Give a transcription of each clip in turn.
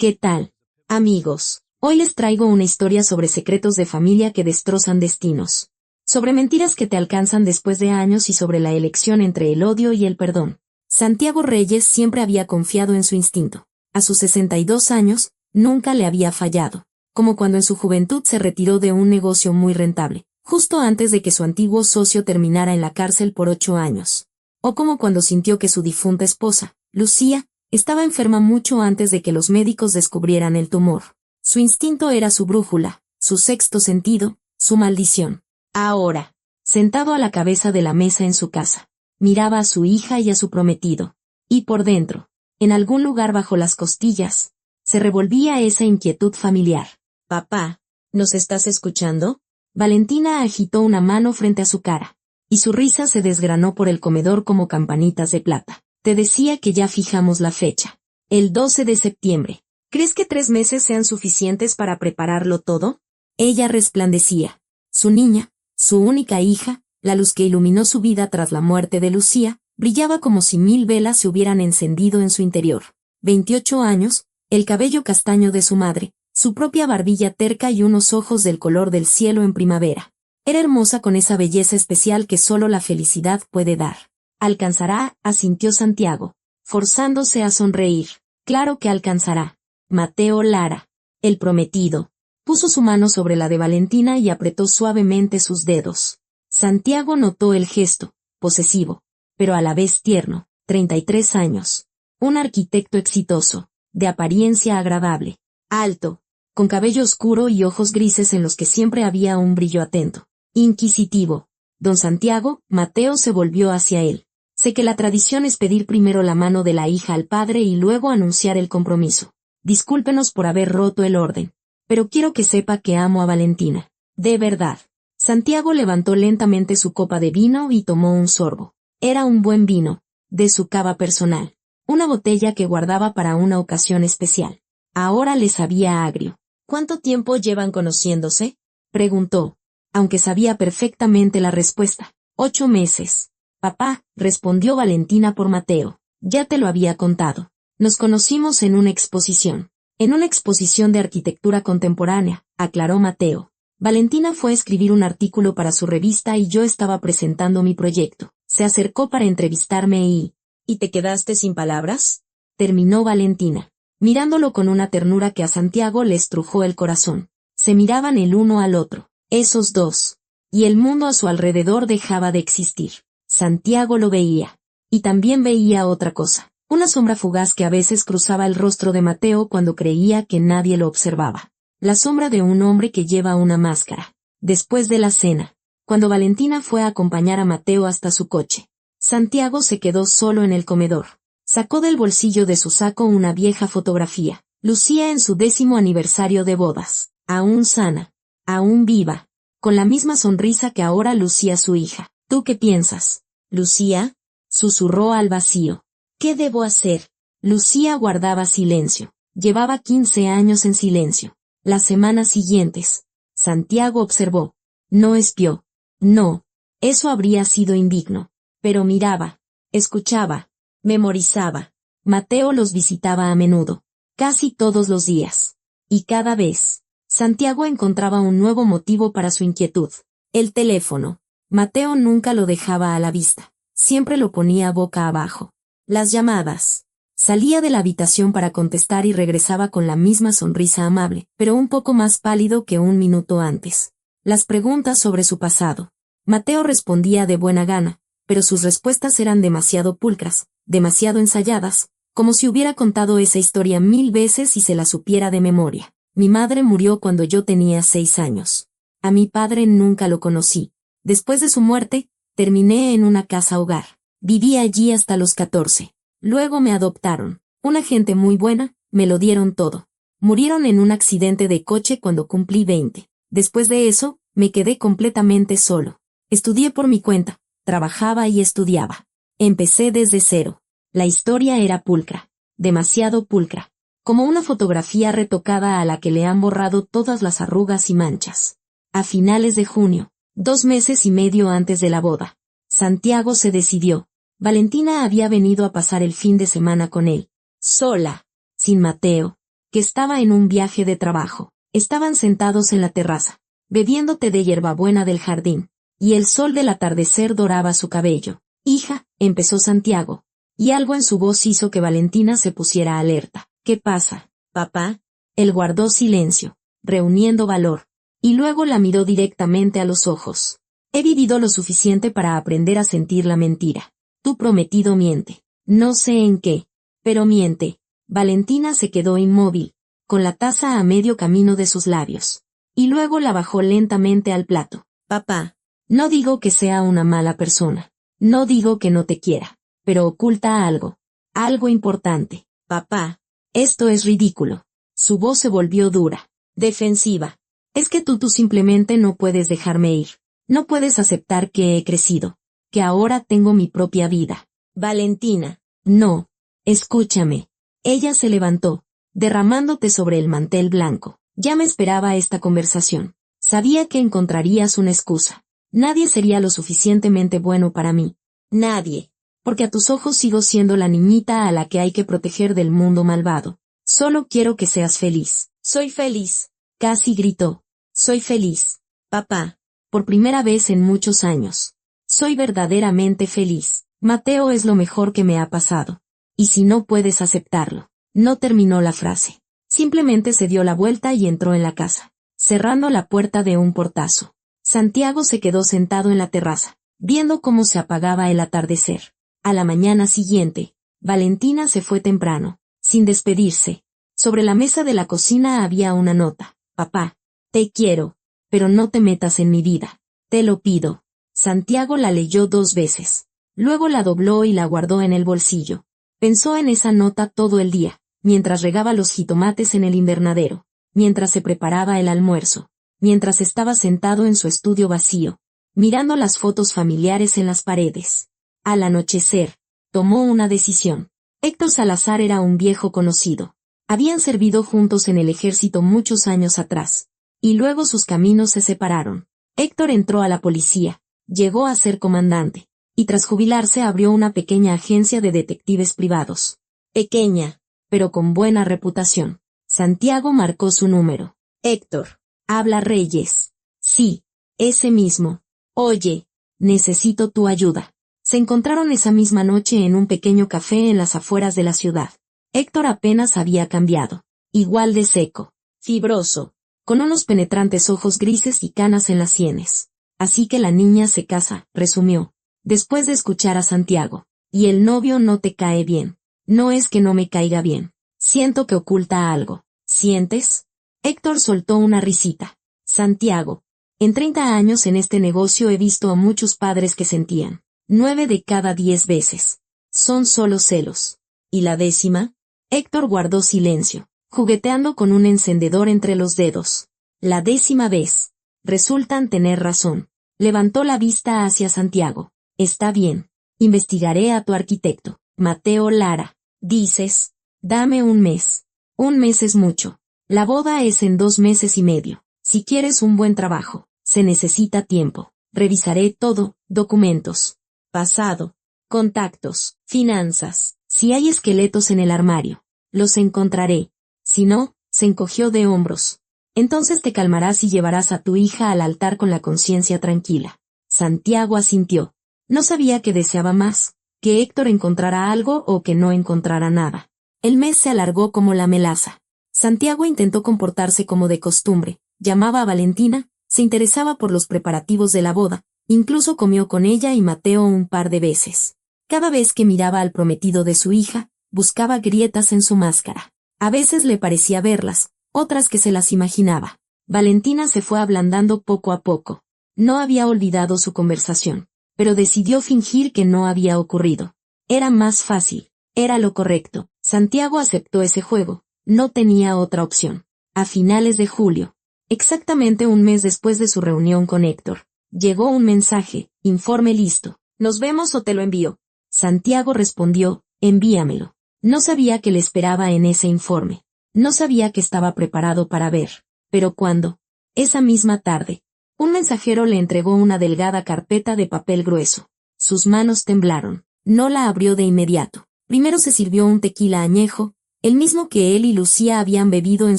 ¿Qué tal, amigos? Hoy les traigo una historia sobre secretos de familia que destrozan destinos. Sobre mentiras que te alcanzan después de años y sobre la elección entre el odio y el perdón. Santiago Reyes siempre había confiado en su instinto. A sus 62 años, nunca le había fallado. Como cuando en su juventud se retiró de un negocio muy rentable, justo antes de que su antiguo socio terminara en la cárcel por 8 años. O como cuando sintió que su difunta esposa, Lucía, estaba enferma mucho antes de que los médicos descubrieran el tumor. Su instinto era su brújula, su sexto sentido, su maldición. Ahora, sentado a la cabeza de la mesa en su casa, miraba a su hija y a su prometido. Y por dentro, en algún lugar bajo las costillas, se revolvía esa inquietud familiar. «Papá, ¿nos estás escuchando?» Valentina agitó una mano frente a su cara, y su risa se desgranó por el comedor como campanitas de plata. «Te decía que ya fijamos la fecha. El 12 de septiembre. ¿Crees que 3 meses sean suficientes para prepararlo todo?» Ella resplandecía. Su niña, su única hija, la luz que iluminó su vida tras la muerte de Lucía, brillaba como si 1000 velas se hubieran encendido en su interior. 28 años, el cabello castaño de su madre, su propia barbilla terca y unos ojos del color del cielo en primavera. Era hermosa con esa belleza especial que solo la felicidad puede dar. «Alcanzará», asintió Santiago, forzándose a sonreír. «Claro que alcanzará. Mateo Lara, el prometido». Puso su mano sobre la de Valentina y apretó suavemente sus dedos. Santiago notó el gesto, posesivo, pero a la vez tierno. 33 años. Un arquitecto exitoso, de apariencia agradable, alto, con cabello oscuro y ojos grises en los que siempre había un brillo atento. Inquisitivo. Don Santiago, Mateo se volvió hacia él. «Sé que la tradición es pedir primero la mano de la hija al padre y luego anunciar el compromiso. Discúlpenos por haber roto el orden, pero quiero que sepa que amo a Valentina. De verdad». Santiago levantó lentamente su copa de vino y tomó un sorbo. Era un buen vino, de su cava personal, una botella que guardaba para una ocasión especial. Ahora le sabía agrio. «¿Cuánto tiempo llevan conociéndose?», preguntó, aunque sabía perfectamente la respuesta. 8 meses. «Papá», respondió Valentina por Mateo, «ya te lo había contado. Nos conocimos en una exposición». «En una exposición de arquitectura contemporánea», aclaró Mateo. «Valentina fue a escribir un artículo para su revista y yo estaba presentando mi proyecto. Se acercó para entrevistarme ¿Y te quedaste sin palabras?», terminó Valentina, mirándolo con una ternura que a Santiago le estrujó el corazón. Se miraban el uno al otro, esos dos, y el mundo a su alrededor dejaba de existir. Santiago lo veía. Y también veía otra cosa, una sombra fugaz que a veces cruzaba el rostro de Mateo cuando creía que nadie lo observaba. La sombra de un hombre que lleva una máscara. Después de la cena, cuando Valentina fue a acompañar a Mateo hasta su coche, Santiago se quedó solo en el comedor. Sacó del bolsillo de su saco una vieja fotografía. Lucía en su 10º aniversario de bodas. Aún sana. Aún viva. Con la misma sonrisa que ahora lucía su hija. «¿Tú qué piensas, Lucía?», susurró al vacío. «¿Qué debo hacer?». Lucía guardaba silencio. Llevaba 15 años en silencio. Las semanas siguientes, Santiago observó. No espió. No. Eso habría sido indigno. Pero miraba. Escuchaba. Memorizaba. Mateo los visitaba a menudo. Casi todos los días. Y cada vez, Santiago encontraba un nuevo motivo para su inquietud. El teléfono. Mateo nunca lo dejaba a la vista. Siempre lo ponía boca abajo. Las llamadas. Salía de la habitación para contestar y regresaba con la misma sonrisa amable, pero un poco más pálido que un minuto antes. Las preguntas sobre su pasado. Mateo respondía de buena gana, pero sus respuestas eran demasiado pulcras, demasiado ensayadas, como si hubiera contado esa historia 1000 veces y se la supiera de memoria. «Mi madre murió cuando yo tenía 6 años. A mi padre nunca lo conocí. Después de su muerte, terminé en una casa hogar. Viví allí hasta los 14. Luego me adoptaron. Una gente muy buena, me lo dieron todo. Murieron en un accidente de coche cuando cumplí 20. Después de eso, me quedé completamente solo. Estudié por mi cuenta, trabajaba y estudiaba. Empecé desde cero. La historia era pulcra, demasiado pulcra, como una fotografía retocada a la que le han borrado todas las arrugas y manchas. A finales de junio, 2 meses y medio antes de la boda, Santiago se decidió. Valentina había venido a pasar el fin de semana con él. Sola, sin Mateo. que estaba en un viaje de trabajo. Estaban sentados en la terraza, bebiendo té de hierbabuena del jardín, y el sol del atardecer doraba su cabello. Hija, empezó Santiago, y algo en su voz hizo que Valentina se pusiera alerta. ¿Qué pasa, papá? Él guardó silencio, reuniendo valor, y luego la miró directamente a los ojos. He vivido lo suficiente para aprender a sentir la mentira. Tu prometido miente. No sé en qué, pero miente. Valentina se quedó inmóvil, con la taza a medio camino de sus labios, y luego la bajó lentamente al plato. Papá, no digo que sea una mala persona, no digo que no te quiera, pero oculta algo importante. Papá, esto es ridículo. Su voz se volvió dura, defensiva. Es que tú simplemente no puedes dejarme ir. No puedes aceptar que he crecido, que ahora tengo mi propia vida. Valentina, no. Escúchame. Ella se levantó, derramándote sobre el mantel blanco. Ya me esperaba esta conversación. Sabía que encontrarías una excusa. Nadie sería lo suficientemente bueno para mí. Nadie. Porque a tus ojos sigo siendo la niñita a la que hay que proteger del mundo malvado. Solo quiero que seas feliz. Soy feliz. Casi gritó. Soy feliz. Papá. Por primera vez en muchos años. Soy verdaderamente feliz. Mateo es lo mejor que me ha pasado. Y si no puedes aceptarlo. No terminó la frase. Simplemente se dio la vuelta y entró en la casa, cerrando la puerta de un portazo. Santiago se quedó sentado en la terraza, viendo cómo se apagaba el atardecer. A la mañana siguiente, Valentina se fue temprano, sin despedirse. Sobre la mesa de la cocina había una nota. Papá, te quiero, pero no te metas en mi vida. Te lo pido. Santiago la leyó 2 veces. Luego la dobló y la guardó en el bolsillo. Pensó en esa nota todo el día, mientras regaba los jitomates en el invernadero, mientras se preparaba el almuerzo, mientras estaba sentado en su estudio vacío, mirando las fotos familiares en las paredes. Al anochecer, tomó una decisión. Héctor Salazar era un viejo conocido. Habían servido juntos en el ejército muchos años atrás, y luego sus caminos se separaron. Héctor entró a la policía, llegó a ser comandante, y tras jubilarse abrió una pequeña agencia de detectives privados. Pequeña, pero con buena reputación. Santiago marcó su número. Héctor. Habla Reyes. Sí, ese mismo. Oye, necesito tu ayuda. Se encontraron esa misma noche en un pequeño café en las afueras de la ciudad. Héctor apenas había cambiado. Igual de seco, fibroso, con unos penetrantes ojos grises y canas en las sienes. Así que la niña se casa, resumió, después de escuchar a Santiago. Y el novio no te cae bien. No es que no me caiga bien. Siento que oculta algo. ¿Sientes? Héctor soltó una risita. Santiago. En 30 años en este negocio he visto a muchos padres que sentían. 9 de cada 10 veces. Son solo celos. ¿Y la 10ª? Héctor guardó silencio, jugueteando con un encendedor entre los dedos. La 10ª vez. Resultan tener razón. Levantó la vista hacia Santiago. Está bien. Investigaré a tu arquitecto, Mateo Lara. Dices, dame un mes. Un mes es mucho. La boda es en 2 meses y medio. Si quieres un buen trabajo, se necesita tiempo. Revisaré todo, documentos, pasado, contactos, finanzas. Si hay esqueletos en el armario, los encontraré. Si no, se encogió de hombros. Entonces te calmarás y llevarás a tu hija al altar con la conciencia tranquila. Santiago asintió. No sabía que deseaba más, que Héctor encontrara algo o que no encontrara nada. El mes se alargó como la melaza. Santiago intentó comportarse como de costumbre, llamaba a Valentina, se interesaba por los preparativos de la boda, incluso comió con ella y Mateo un par de veces. Cada vez que miraba al prometido de su hija, buscaba grietas en su máscara. A veces le parecía verlas, otras que se las imaginaba. Valentina se fue ablandando poco a poco. No había olvidado su conversación, pero decidió fingir que no había ocurrido. Era más fácil, era lo correcto. Santiago aceptó ese juego, no tenía otra opción. A finales de julio, exactamente un mes después de su reunión con Héctor, llegó un mensaje, informe listo. ¿Nos vemos o te lo envío? Santiago respondió, envíamelo. No sabía qué le esperaba en ese informe. No sabía que estaba preparado para ver. Pero cuando, esa misma tarde, un mensajero le entregó una delgada carpeta de papel grueso. Sus manos temblaron. No la abrió de inmediato. Primero se sirvió un tequila añejo, el mismo que él y Lucía habían bebido en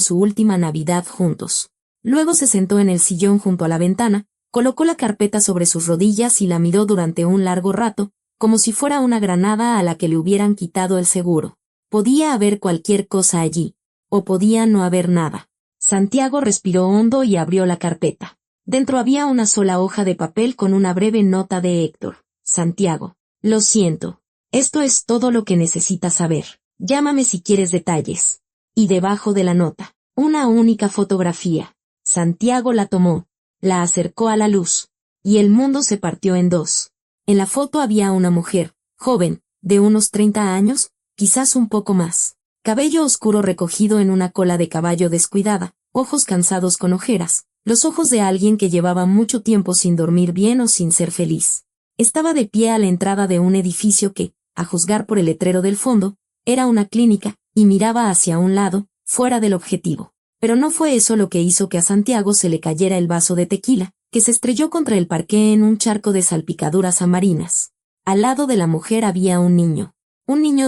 su última Navidad juntos. Luego se sentó en el sillón junto a la ventana, colocó la carpeta sobre sus rodillas y la miró durante un largo rato, como si fuera una granada a la que le hubieran quitado el seguro. Podía haber cualquier cosa allí, o podía no haber nada. Santiago respiró hondo y abrió la carpeta. Dentro había una sola hoja de papel con una breve nota de Héctor. Santiago, lo siento. Esto es todo lo que necesitas saber. Llámame si quieres detalles. Y debajo de la nota, una única fotografía. Santiago la tomó, la acercó a la luz, y el mundo se partió en dos. En la foto había una mujer, joven, de unos 30 años, quizás un poco más. Cabello oscuro recogido en una cola de caballo descuidada, ojos cansados con ojeras, los ojos de alguien que llevaba mucho tiempo sin dormir bien o sin ser feliz. Estaba de pie a la entrada de un edificio que, a juzgar por el letrero del fondo, era una clínica, y miraba hacia un lado, fuera del objetivo. Pero no fue eso lo que hizo que a Santiago se le cayera el vaso de tequila, que se estrelló contra el parqué en un charco de salpicaduras amarinas. Al lado de la mujer había un niño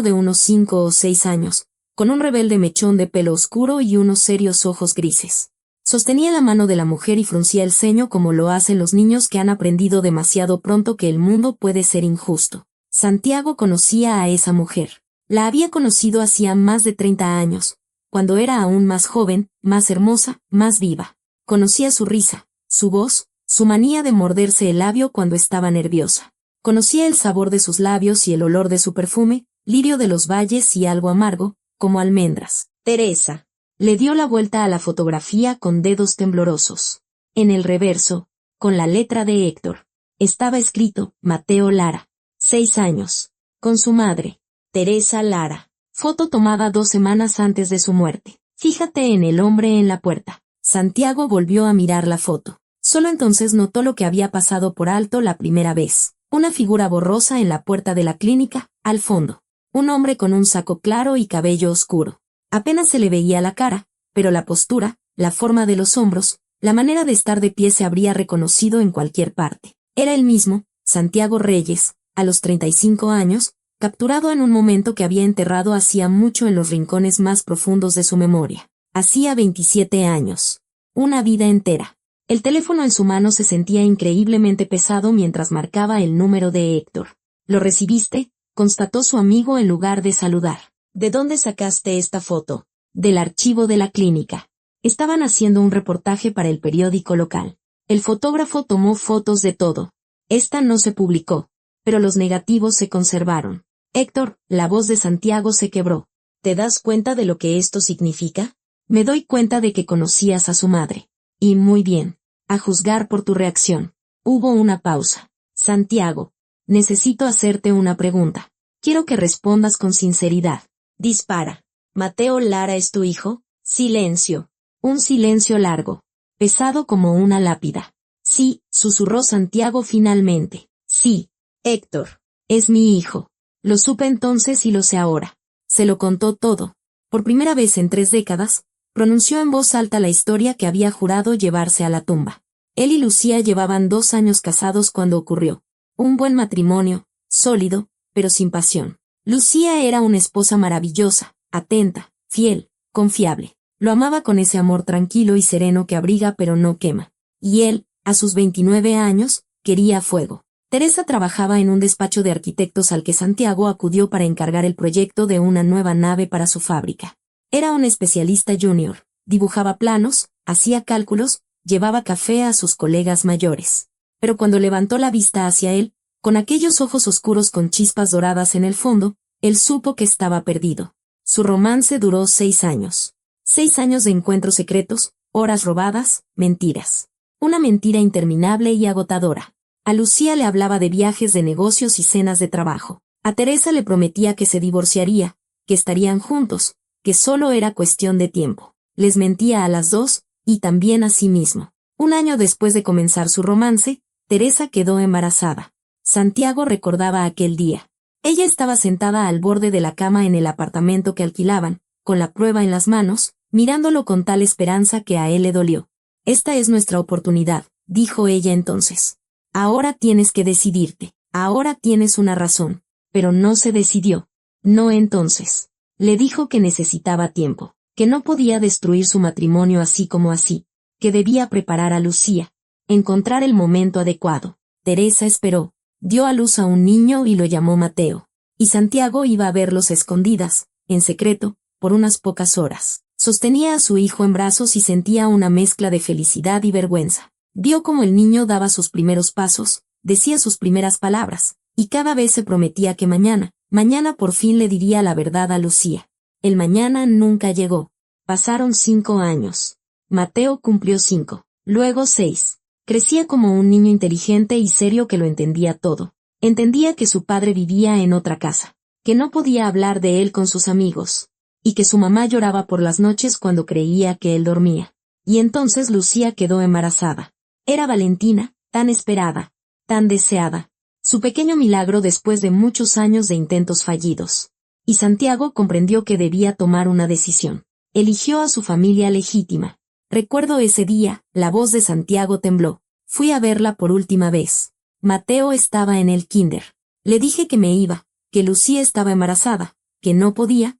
de unos 5 o 6 años, con un rebelde mechón de pelo oscuro y unos serios ojos grises. Sostenía la mano de la mujer y fruncía el ceño como lo hacen los niños que han aprendido demasiado pronto que el mundo puede ser injusto. Santiago conocía a esa mujer. La había conocido hacía más de 30 años, cuando era aún más joven, más hermosa, más viva. Conocía su risa, su voz, su manía de morderse el labio cuando estaba nerviosa. Conocía el sabor de sus labios y el olor de su perfume, lirio de los valles y algo amargo, como almendras. Teresa. Le dio la vuelta a la fotografía con dedos temblorosos. En el reverso, con la letra de Héctor, estaba escrito, Mateo Lara. 6 años. Con su madre, Teresa Lara. Foto tomada 2 semanas antes de su muerte. Fíjate en el hombre en la puerta. Santiago volvió a mirar la foto. Solo entonces notó lo que había pasado por alto la primera vez. Una figura borrosa en la puerta de la clínica, al fondo. Un hombre con un saco claro y cabello oscuro. Apenas se le veía la cara, pero la postura, la forma de los hombros, la manera de estar de pie se habría reconocido en cualquier parte. Era el mismo, Santiago Reyes, a los 35 años, capturado en un momento que había enterrado hacía mucho en los rincones más profundos de su memoria. Hacía 27 años. Una vida entera. El teléfono en su mano se sentía increíblemente pesado mientras marcaba el número de Héctor. ¿Lo recibiste?, constató su amigo en lugar de saludar. ¿De dónde sacaste esta foto? Del archivo de la clínica. Estaban haciendo un reportaje para el periódico local. El fotógrafo tomó fotos de todo. Esta no se publicó, pero los negativos se conservaron. Héctor, la voz de Santiago se quebró. ¿Te das cuenta de lo que esto significa? Me doy cuenta de que conocías a su madre. Y muy bien. A juzgar por tu reacción. Hubo una pausa. Santiago, necesito hacerte una pregunta. Quiero que respondas con sinceridad. Dispara. ¿Mateo Lara es tu hijo? Silencio. Un silencio largo. Pesado como una lápida. Sí, susurró Santiago finalmente. Sí, Héctor. Es mi hijo. Lo supe entonces y lo sé ahora. Se lo contó todo. Por primera vez en 3 décadas, pronunció en voz alta la historia que había jurado llevarse a la tumba. Él y Lucía llevaban 2 años casados cuando ocurrió. Un buen matrimonio, sólido, pero sin pasión. Lucía era una esposa maravillosa, atenta, fiel, confiable. Lo amaba con ese amor tranquilo y sereno que abriga pero no quema. Y él, a sus 29 años, quería fuego. Teresa trabajaba en un despacho de arquitectos al que Santiago acudió para encargar el proyecto de una nueva nave para su fábrica. Era un especialista junior, dibujaba planos, hacía cálculos, llevaba café a sus colegas mayores. Pero cuando levantó la vista hacia él, con aquellos ojos oscuros con chispas doradas en el fondo, él supo que estaba perdido. Su romance duró 6 años. 6 años de encuentros secretos, horas robadas, mentiras. Una mentira interminable y agotadora. A Lucía le hablaba de viajes de negocios y cenas de trabajo. A Teresa le prometía que se divorciaría, que estarían juntos, que solo era cuestión de tiempo. Les mentía a las dos, y también a sí mismo. Un año después de comenzar su romance, Teresa quedó embarazada. Santiago recordaba aquel día. Ella estaba sentada al borde de la cama en el apartamento que alquilaban, con la prueba en las manos, mirándolo con tal esperanza que a él le dolió. Esta es nuestra oportunidad, dijo ella entonces. Ahora tienes que decidirte, ahora tienes una razón. Pero no se decidió. No entonces. Le dijo que necesitaba tiempo, que no podía destruir su matrimonio así como así, que debía preparar a Lucía, encontrar el momento adecuado. Teresa esperó, dio a luz a un niño y lo llamó Mateo. Y Santiago iba a verlos a escondidas, en secreto, por unas pocas horas. Sostenía a su hijo en brazos y sentía una mezcla de felicidad y vergüenza. Vio cómo el niño daba sus primeros pasos, decía sus primeras palabras, y cada vez se prometía que mañana por fin le diría la verdad a Lucía. El mañana nunca llegó. Pasaron 5 años. Mateo cumplió 5, luego 6. Crecía como un niño inteligente y serio que lo entendía todo. Entendía que su padre vivía en otra casa, que no podía hablar de él con sus amigos, y que su mamá lloraba por las noches cuando creía que él dormía. Y entonces Lucía quedó embarazada. Era Valentina, tan esperada, tan deseada. Su pequeño milagro después de muchos años de intentos fallidos. Y Santiago comprendió que debía tomar una decisión. Eligió a su familia legítima. Recuerdo ese día, la voz de Santiago tembló. Fui a verla por última vez. Mateo estaba en el kinder. Le dije que me iba, que Lucía estaba embarazada, que no podía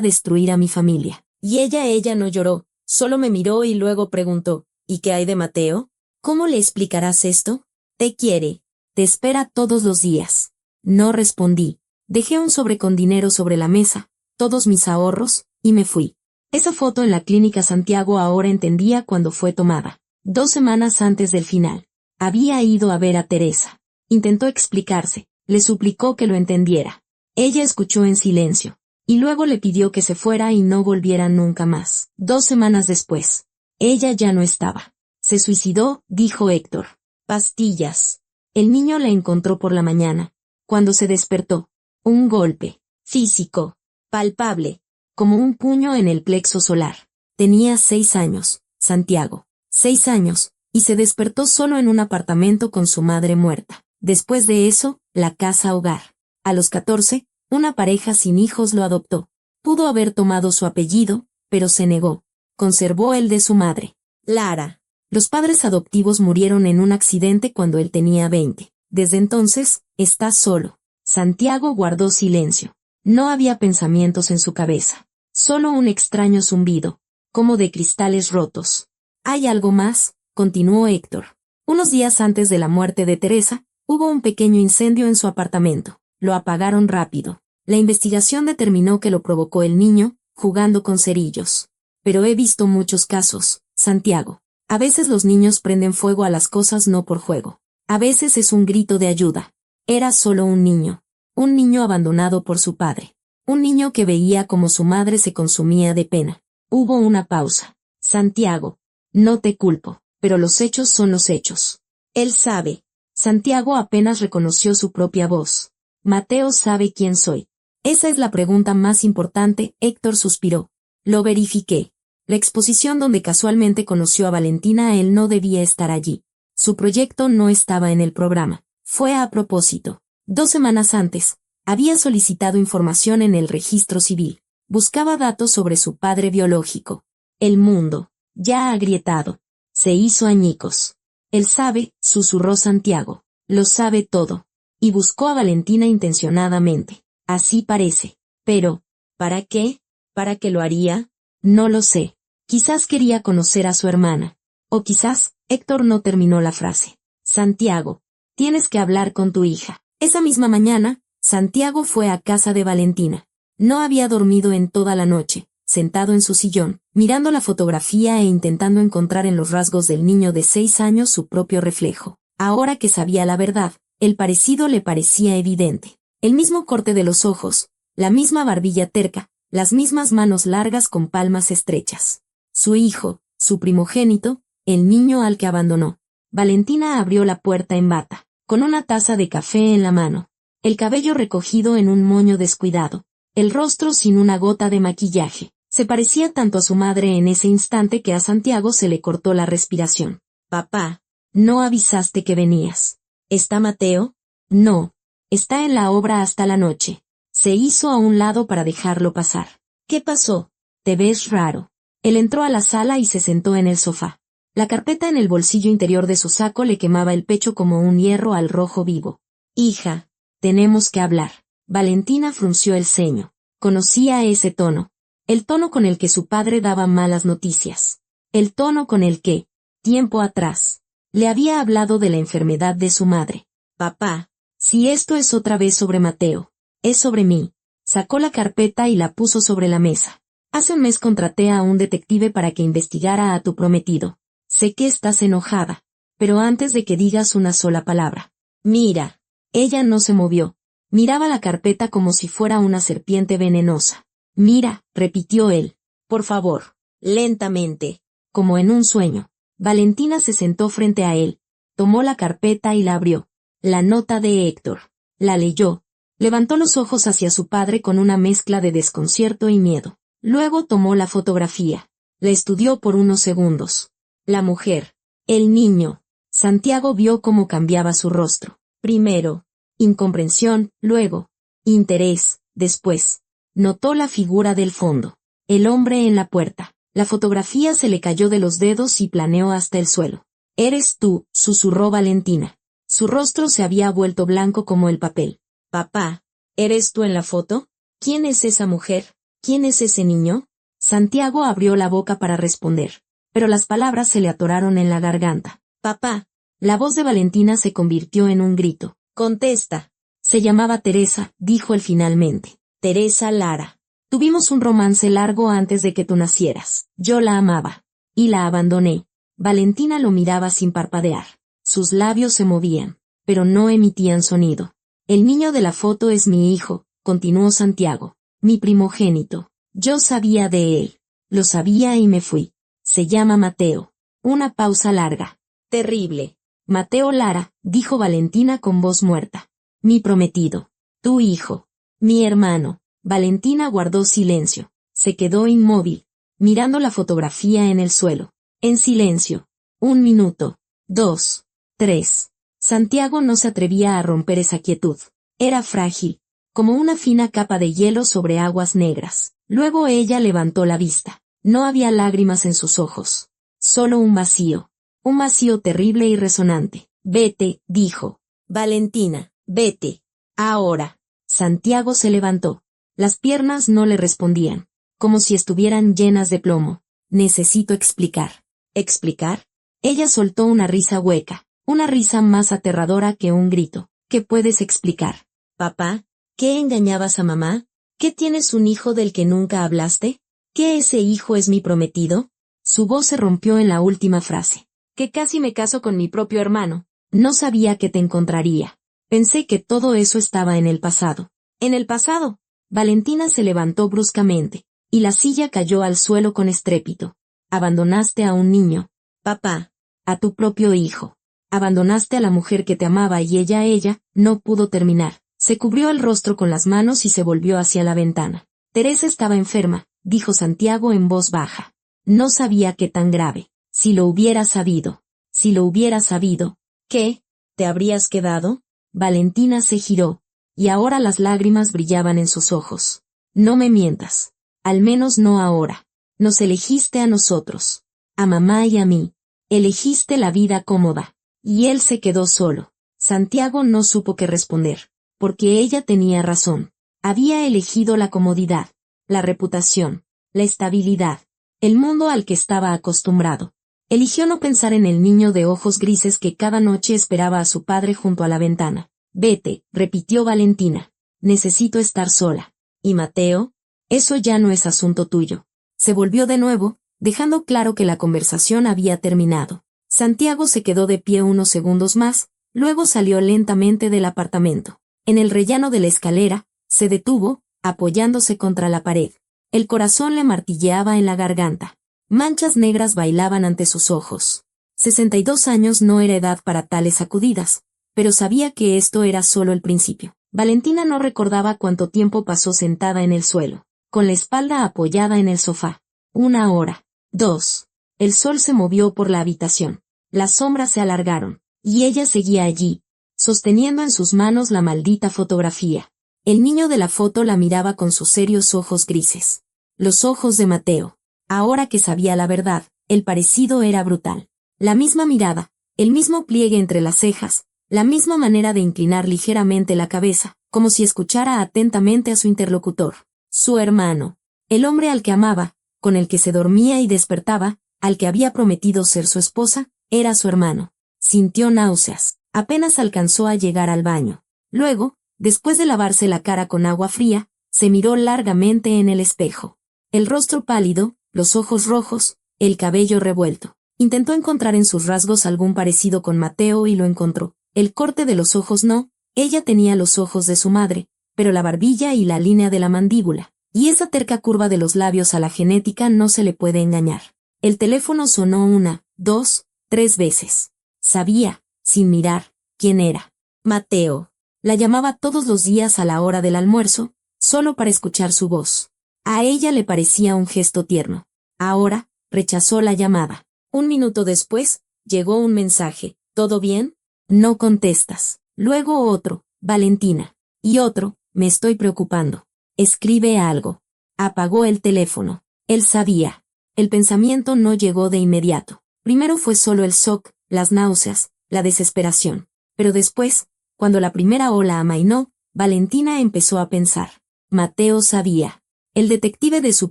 destruir a mi familia. Y ella no lloró, solo me miró y luego preguntó, ¿y qué hay de Mateo? ¿Cómo le explicarás esto? Te quiere, te espera todos los días. No respondí. Dejé un sobre con dinero sobre la mesa, todos mis ahorros, y me fui. Esa foto en la clínica Santiago ahora entendía cuándo fue tomada. 2 semanas antes del final. Había ido a ver a Teresa. Intentó explicarse, le suplicó que lo entendiera. Ella escuchó en silencio, y luego le pidió que se fuera y no volviera nunca más. 2 semanas después. Ella ya no estaba. Se suicidó, dijo Héctor. Pastillas. El niño la encontró por la mañana. Cuando se despertó. Un golpe. Físico. Palpable. Como un puño en el plexo solar. Tenía 6 años, Santiago. 6 años, y se despertó solo en un apartamento con su madre muerta. Después de eso, la casa hogar. A los 14, una pareja sin hijos lo adoptó. Pudo haber tomado su apellido, pero se negó. Conservó el de su madre. Lara. Los padres adoptivos murieron en un accidente cuando él tenía 20. Desde entonces, está solo. Santiago guardó silencio. No había pensamientos en su cabeza. Solo un extraño zumbido, como de cristales rotos. ¿Hay algo más?, continuó Héctor. Unos días antes de la muerte de Teresa, hubo un pequeño incendio en su apartamento. Lo apagaron rápido. La investigación determinó que lo provocó el niño, jugando con cerillos. Pero he visto muchos casos, Santiago. A veces los niños prenden fuego a las cosas no por juego. A veces es un grito de ayuda. Era solo un niño. Un niño abandonado por su padre. Un niño que veía como su madre se consumía de pena. Hubo una pausa. Santiago. No te culpo, pero los hechos son los hechos. Él sabe. Santiago apenas reconoció su propia voz. Mateo sabe quién soy. Esa es la pregunta más importante, Héctor suspiró. Lo verifiqué. La exposición donde casualmente conoció a Valentina, él no debía estar allí. Su proyecto no estaba en el programa. Fue a propósito. 2 semanas antes, había solicitado información en el registro civil. Buscaba datos sobre su padre biológico. El mundo, ya agrietado, se hizo añicos. Él sabe, susurró Santiago. Lo sabe todo. Y buscó a Valentina intencionadamente. Así parece. Pero, ¿para qué? ¿Para qué lo haría? No lo sé. Quizás quería conocer a su hermana. O quizás, Héctor no terminó la frase. Santiago, tienes que hablar con tu hija. Esa misma mañana, Santiago fue a casa de Valentina. No había dormido en toda la noche, sentado en su sillón, mirando la fotografía e intentando encontrar en los rasgos del niño de 6 años su propio reflejo. Ahora que sabía la verdad, el parecido le parecía evidente. El mismo corte de los ojos, la misma barbilla terca, las mismas manos largas con palmas estrechas. Su hijo, su primogénito, el niño al que abandonó. Valentina abrió la puerta en bata, con una taza de café en la mano, el cabello recogido en un moño descuidado, el rostro sin una gota de maquillaje. Se parecía tanto a su madre en ese instante que a Santiago se le cortó la respiración. Papá, no avisaste que venías. ¿Está Mateo? No. Está en la obra hasta la noche. Se hizo a un lado para dejarlo pasar. ¿Qué pasó? Te ves raro. Él entró a la sala y se sentó en el sofá. La carpeta en el bolsillo interior de su saco le quemaba el pecho como un hierro al rojo vivo. Hija, tenemos que hablar. Valentina frunció el ceño. Conocía ese tono. El tono con el que su padre daba malas noticias. El tono con el que, tiempo atrás, le había hablado de la enfermedad de su madre. Papá, si esto es otra vez sobre Mateo, es sobre mí. Sacó la carpeta y la puso sobre la mesa. Hace un mes contraté a un detective para que investigara a tu prometido. Sé que estás enojada, pero antes de que digas una sola palabra. Mira. Ella no se movió. Miraba la carpeta como si fuera una serpiente venenosa. Mira, repitió él. Por favor, lentamente. Como en un sueño. Valentina se sentó frente a él. Tomó la carpeta y la abrió. La nota de Héctor. La leyó. Levantó los ojos hacia su padre con una mezcla de desconcierto y miedo. Luego tomó la fotografía. La estudió por unos segundos. La mujer. El niño. Santiago vio cómo cambiaba su rostro. Primero, incomprensión, luego, interés, después. Notó la figura del fondo. El hombre en la puerta. La fotografía se le cayó de los dedos y planeó hasta el suelo. «Eres tú», susurró Valentina. Su rostro se había vuelto blanco como el papel. «Papá, ¿eres tú en la foto? ¿Quién es esa mujer? ¿Quién es ese niño?» Santiago abrió la boca para responder, pero las palabras se le atoraron en la garganta. «Papá». La voz de Valentina se convirtió en un grito. «Contesta». Se llamaba Teresa, dijo él finalmente. «Teresa Lara. Tuvimos un romance largo antes de que tú nacieras. Yo la amaba. Y la abandoné». Valentina lo miraba sin parpadear. Sus labios se movían, pero no emitían sonido. «El niño de la foto es mi hijo», continuó Santiago. «Mi primogénito. Yo sabía de él. Lo sabía y me fui. Se llama Mateo». Una pausa larga. «Terrible. Mateo Lara», dijo Valentina con voz muerta. «Mi prometido. Tu hijo. Mi hermano». Valentina guardó silencio. Se quedó inmóvil, mirando la fotografía en el suelo. En silencio. 1 minuto. 2. 3. Santiago no se atrevía a romper esa quietud. Era frágil, como una fina capa de hielo sobre aguas negras. Luego ella levantó la vista. No había lágrimas en sus ojos. Solo un vacío. Un vacío terrible y resonante. «Vete», dijo. «Valentina, vete. Ahora». Santiago se levantó. Las piernas no le respondían, como si estuvieran llenas de plomo. «Necesito explicar». «¿Explicar?» Ella soltó una risa hueca, una risa más aterradora que un grito. «¿Qué puedes explicar? Papá, ¿qué engañabas a mamá? ¿Qué tienes un hijo del que nunca hablaste? ¿Qué ese hijo es mi prometido?» Su voz se rompió en la última frase. «Que casi me caso con mi propio hermano. No sabía que te encontraría. Pensé que todo eso estaba en el pasado». «¿En el pasado?» Valentina se levantó bruscamente, y la silla cayó al suelo con estrépito. «Abandonaste a un niño. Papá. A tu propio hijo. Abandonaste a la mujer que te amaba y ella, no pudo terminar». Se cubrió el rostro con las manos y se volvió hacia la ventana. «Teresa estaba enferma», dijo Santiago en voz baja. «No sabía qué tan grave. Si lo hubiera sabido. Si lo hubiera sabido». «¿Qué? ¿Te habrías quedado?» Valentina se giró, y ahora las lágrimas brillaban en sus ojos. «No me mientas. Al menos no ahora. Nos elegiste a nosotros. A mamá y a mí. Elegiste la vida cómoda». Y él se quedó solo. Santiago no supo qué responder, porque ella tenía razón. Había elegido la comodidad, la reputación, la estabilidad, el mundo al que estaba acostumbrado. Eligió no pensar en el niño de ojos grises que cada noche esperaba a su padre junto a la ventana. «Vete», repitió Valentina. «Necesito estar sola». «¿Y Mateo?» «Eso ya no es asunto tuyo». Se volvió de nuevo, dejando claro que la conversación había terminado. Santiago se quedó de pie unos segundos más, luego salió lentamente del apartamento. En el rellano de la escalera, se detuvo, apoyándose contra la pared. El corazón le martilleaba en la garganta. Manchas negras bailaban ante sus ojos. 62 años no era edad para tales sacudidas, pero sabía que esto era solo el principio. Valentina no recordaba cuánto tiempo pasó sentada en el suelo, con la espalda apoyada en el sofá. 1 hora. 2. El sol se movió por la habitación. Las sombras se alargaron, y ella seguía allí, sosteniendo en sus manos la maldita fotografía. El niño de la foto la miraba con sus serios ojos grises. Los ojos de Mateo. Ahora que sabía la verdad, el parecido era brutal. La misma mirada, el mismo pliegue entre las cejas, la misma manera de inclinar ligeramente la cabeza, como si escuchara atentamente a su interlocutor. Su hermano. El hombre al que amaba, con el que se dormía y despertaba, al que había prometido ser su esposa, era su hermano. Sintió náuseas. Apenas alcanzó a llegar al baño. Luego, después de lavarse la cara con agua fría, se miró largamente en el espejo. El rostro pálido, los ojos rojos, el cabello revuelto. Intentó encontrar en sus rasgos algún parecido con Mateo y lo encontró. El corte de los ojos no, ella tenía los ojos de su madre, pero la barbilla y la línea de la mandíbula, y esa terca curva de los labios a la genética no se le puede engañar. El teléfono sonó 1, 2, 3 veces. Sabía, sin mirar, quién era. Mateo. La llamaba todos los días a la hora del almuerzo, solo para escuchar su voz. A ella le parecía un gesto tierno. Ahora, rechazó la llamada. 1 minuto después, llegó un mensaje. ¿Todo bien? No contestas. Luego otro, Valentina. Y otro, me estoy preocupando. Escribe algo. Apagó el teléfono. Él sabía. El pensamiento no llegó de inmediato. Primero fue solo el shock, las náuseas, la desesperación. Pero después, cuando la primera ola amainó, Valentina empezó a pensar. Mateo sabía. El detective de su